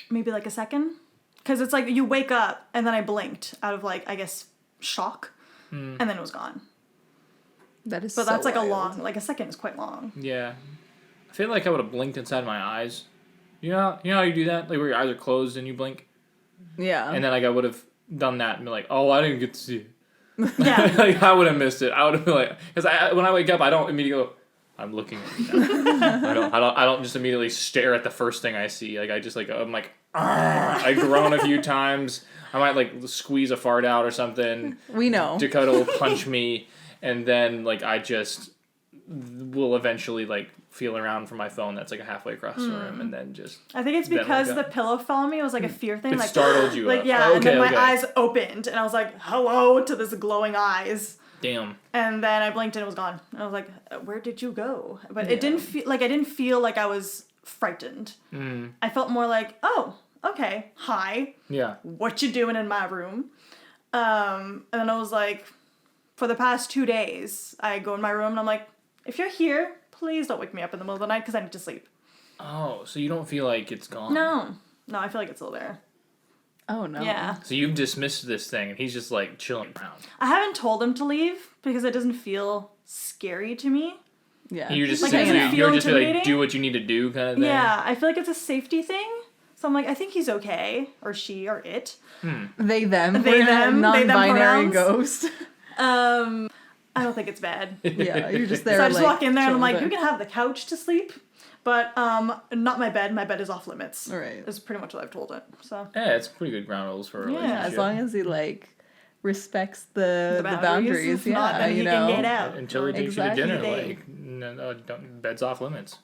Maybe like a second. Because it's like you wake up and then I blinked out of, like, I guess, shock. And then it was gone. That is But so that's like wild. a long, like a second is quite long. Yeah. I feel like I would have blinked inside my eyes. You know how you do that? Like where your eyes are closed and you blink? Yeah. And then like I would have done that and be like, oh, I didn't get to see it. Yeah. Like I would have missed it. I would have been like, because when I wake up, I don't immediately go, I'm looking at it now. I don't just immediately stare at the first thing I see. Like I just like I'm like, "Argh." I groan a few times. I might like squeeze a fart out or something. we know. Dakota will punch me, and then like I just will eventually like feel around for my phone that's like halfway across the room, and then just I think it's Then because wake the up. pillow fell on me. It was like a fear thing. it Like startled you. like up. yeah, Oh, and then my okay. eyes opened and I was like, hello to this glowing eyes. Damn. And then I blinked and it was gone. And I was like, where did you go? But it didn't feel like I didn't feel like I was frightened. I felt more like, oh, okay, hi. Yeah. What you doing in my room? And then I was like, for the past 2 days, I go in my room and I'm like, if you're here, please don't wake me up in the middle of the night because I need to sleep. Oh, so you don't feel like it's gone? No, I feel like it's still there. Oh no. Yeah. So you've dismissed this thing, and he's just like chilling around. I haven't told him to leave because it doesn't feel scary to me. Yeah. And you're just Like, saying does it feel you're just like intimidating? do what you need to do kind of thing. Yeah, I feel like it's a safety thing. So I'm like, I think he's okay, or she, or it. They them. They, We're them, they, them non-binary pronouns. ghost. I don't think it's bad. Yeah, you're just there. So I just like, walk in there and I'm like, chilling you can have the couch to sleep, but not my bed. My bed is off limits. Right. That's pretty much what I've told it. So Yeah, it's pretty good ground rules for a Yeah, relationship. as long as he like respects the The boundaries. boundaries. If not, Yeah, then you he know. can get out. Until he takes you to Exactly. dinner, They- like bed's off limits.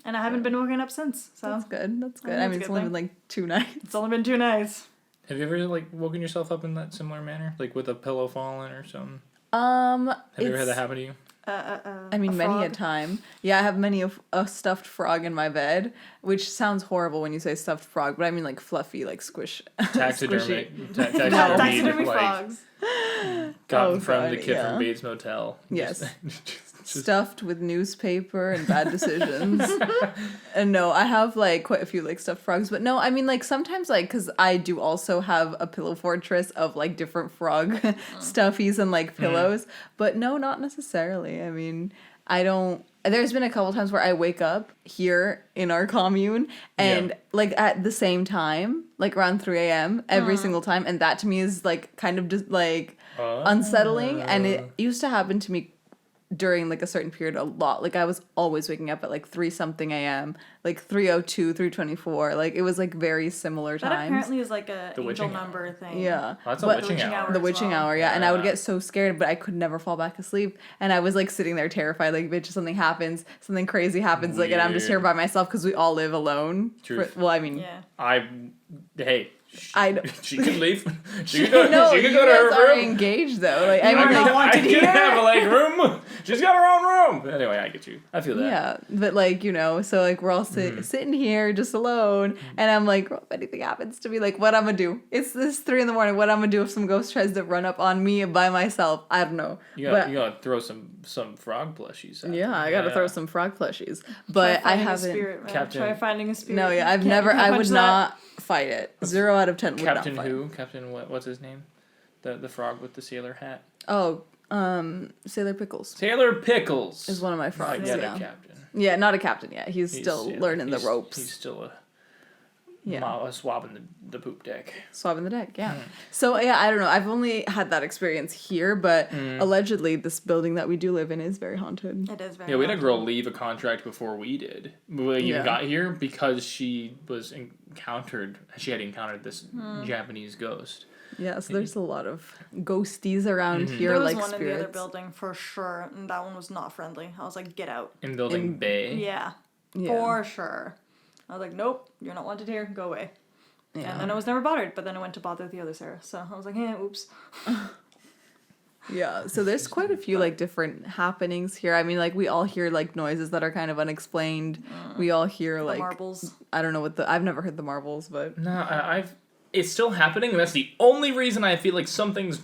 And I haven't been woken up since. So That's good. That's good. That's I mean, a it's good only thing. been like 2 nights. it's only been 2 nights. Have you ever like woken yourself up in that similar manner, like with a pillow falling or something? Have Have you ever had that happen to you? I mean, many a frog. time. Yeah, I have many a stuffed frog in my bed, which sounds horrible when you say stuffed frog, but I mean like fluffy, like squish. Taxidermy. Taxidermy like, frogs. gotten Oh, from God, the kid yeah. from Bates Motel. Yes. Just- Stuffed with newspaper and bad decisions. And no, I have like quite a few like stuffed frogs, but no, I mean like sometimes like because I do also have a pillow fortress of like different frog stuffies and like pillows, but no, not necessarily. I mean, I don't. There's been a couple times where I wake up here in our commune and like at the same time, like around 3 a.m. every single time, and that to me is like kind of just like unsettling, and it used to happen to me during like a certain period a lot. Like I was always waking up at like 3 something a.m., like 3:02, 3:24. Like it was like very similar That times. apparently is like a The angel witching number thing. Yeah. Oh, that's a But- witching witching hour. hour. The as witching well. hour, yeah. And I would Yeah. get so scared, but I could never fall back asleep. And I was like sitting there terrified, like, bitch, something happens, something crazy happens, like, and I'm just here Weird. by myself because we all live alone. Truth. Well, I mean, Yeah. Hey, I she can leave. She can go. no, she you can go to guys her are room. engaged though. Like, I You mean, are like, not wanted I can here. have a like room. She's got her own room. Anyway, I get you. I feel that. yeah, but like, you know, so like we're all sitting here just alone, and I'm like, well, if anything happens to me, like, what I'm gonna do? It's this 3 a.m. What I'm gonna do if some ghost tries to run up on me by myself? I don't know. You gotta throw some frog plushies. At Yeah, them. I gotta throw some frog plushies, but Try I finding a haven't. spirit, man. Captain- Try finding a spirit. No, yeah, I've Can't- never. can't I would punch that. not fight it. 0 out of 10 would Captain not fight. who? Captain what's his name? The frog with the sailor hat. Oh, Sailor Pickles Sailor Pickles is one of my frogs. Not yet Yeah. a captain. Yeah, not a captain yet. He's still yeah, learning the he's- ropes. He's still a Yeah. swabbing the poop deck. Swabbing the deck, yeah. So, yeah, I don't know. I've only had that experience here, but allegedly this building that we do live in is very haunted. It is very. Yeah, we had a haunted. girl leave a contract before we did. We even Yeah. got here because she had encountered this Japanese ghost. Yeah, so there's a lot of ghosties around here, There was like one in the other spirits. building for sure, and that one was not friendly. I was like, get out. In building Bay. Yeah, Yeah. for sure. I was like, nope, you're not wanted here. Go away. Yeah. And then I was never bothered, but then I went to bother the other Sarah. So I was like, oops. Yeah, so there's quite a few like different happenings here. I mean, like we all hear like noises that are kind of unexplained. We all hear The like marbles. I don't know what I've never heard the marbles, but No, it's still happening, and that's the only reason I feel like something's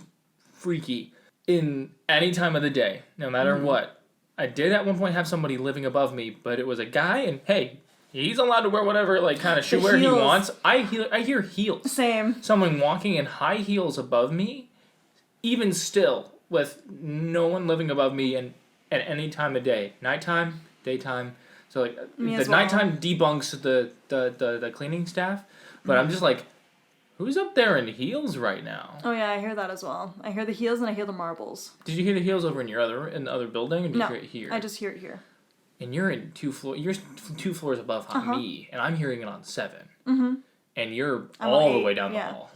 freaky in any time of the day, no matter what. I did at one point have somebody living above me, but it was a guy, and hey, he's allowed to wear whatever like kind of shoe wear he heels. wants. I hear heels. Same. Someone walking in high heels above me, even still, with no one living above me and at any time of day. Nighttime, daytime. So like Me the as well. nighttime debunks the cleaning staff. But I'm just like, who's up there in heels right now? Oh yeah, I hear that as well. I hear the heels and I hear the marbles. Did you hear the heels over in the other building, or did No, you hear it here? I just hear it here. And you're in you're 2 floors above me, and I'm hearing it on 7. And you're I'm all on the 8, way down the yeah. hall.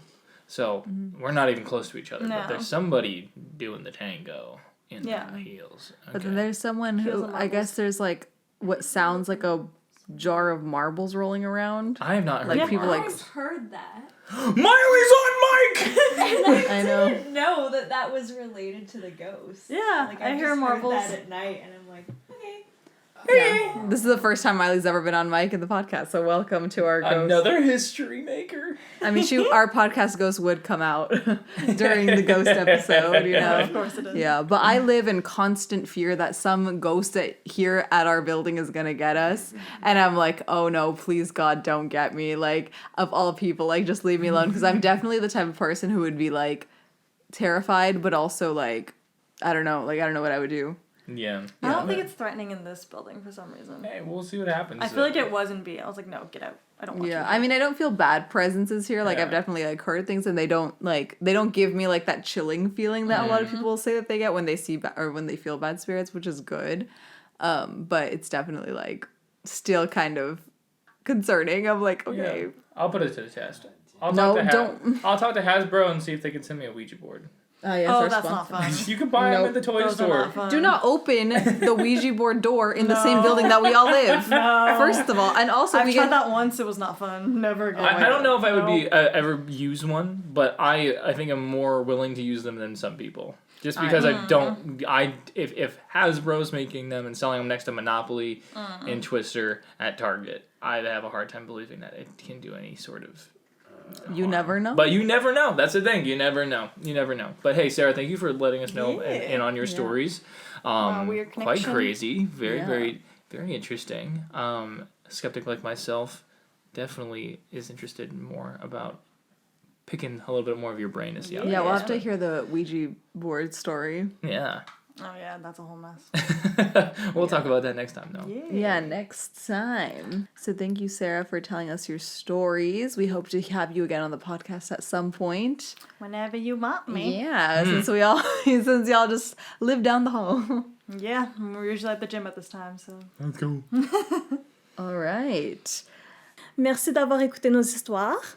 So we're not even close to each other. No. But there's somebody doing the tango in Yeah. the heels. but then Okay. there's someone Heels who and I guess marbles. there's like what sounds like a jar of marbles rolling around. I have not heard like of people, like- marbles. I've heard that. Miley's on mic! I know. didn't know that was related to the ghost. Yeah, Like, I I've hear just heard marbles. that at night, and I'm like, okay. Yeah. This is the first time Miley's ever been on mic in the podcast, so welcome to our ghost. Another history maker. I mean, our podcast ghost would come out during the ghost episode, you know. Of course it is. Yeah, but I live in constant fear that some ghost here at our building is gonna get us, and I'm like, oh no, please God, don't get me. Like, of all people, like, just leave me alone, because I'm definitely the type of person who would be like terrified, but also like, I don't know what I would do. Yeah. I don't think it's threatening in this building for some reason. Hey, we'll see what happens. I feel like it was in B. I was like, no, get out. I don't want Yeah, you. I mean, I don't feel bad presences here. Like, I've Yeah. definitely like heard things, and they don't give me like that chilling feeling that a lot of people say that they get when they see or when they feel bad spirits, which is good. But it's definitely like still kind of concerning. I'm like, okay, I'll put it to the test. I'll No, talk to don't. I'll talk to Hasbro and see if they can send me a Ouija board. Yes, Oh, our that's sponsor. not fun. You can buy them Nope. at the toy Those are store. not fun. Do not open the Ouija board door in the same building that we all live. First of all, and also I've tried that once. It was not fun. Never again. I don't know if I would be ever use one, but I think I'm more willing to use them than some people. Just because if Hasbro's making them and selling them next to Monopoly and Twister at Target, I'd have a hard time believing that it can do any sort of You never know. But you never know. That's the thing. You never know. You never know. But hey, Sarah, thank you for letting us know and on your stories. Weird Quite connection. crazy. Very, very, very interesting. A skeptic like myself definitely is interested more about picking a little bit more of your brain to see how Yeah, that we'll goes. have to hear the Ouija board story. Yeah. Oh yeah, that's a whole mess. We'll talk about that next time, though. Yeah, next time. So thank you, Sarah, for telling us your stories. We hope to have you again on the podcast at some point. Whenever you want me. Yeah, since y'all just live down the hall. Yeah, we're usually at the gym at this time, so. Let's go. All right. Merci d'avoir écouté nos histoires.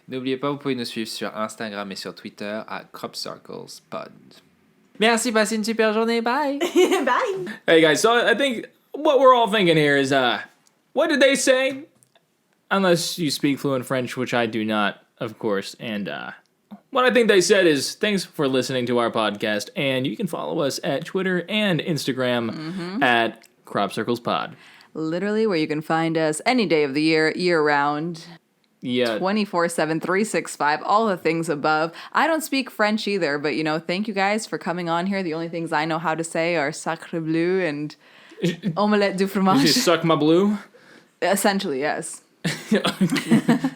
N'oubliez pas, vous pouvez nous suivre sur Instagram et sur Twitter à CropCirclesPod. Merci, passez une super journée. Bye! Bye! Hey, guys, so I think what we're all thinking here is, what did they say? Unless you speak fluent French, which I do not, of course. And what I think they said is, thanks for listening to our podcast. And you can follow us at Twitter and Instagram at CropCirclesPod. Literally where you can find us any day of the year round. Yeah. 24/7, 365, all the things above. I don't speak French either, but thank you guys for coming on here. The only things I know how to say are sacre bleu and omelette du You fromage. just suck my blue. Essentially, yes.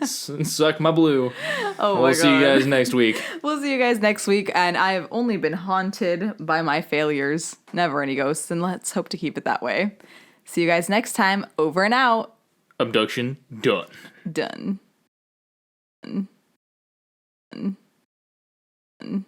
Suck my blue. Oh my We'll see you God. guys next week. We'll see you guys next week, and I have only been haunted by my failures. Never any ghosts, and let's hope to keep it that way. See you guys next time. Over and out. Abduction done. Done. Done. Done.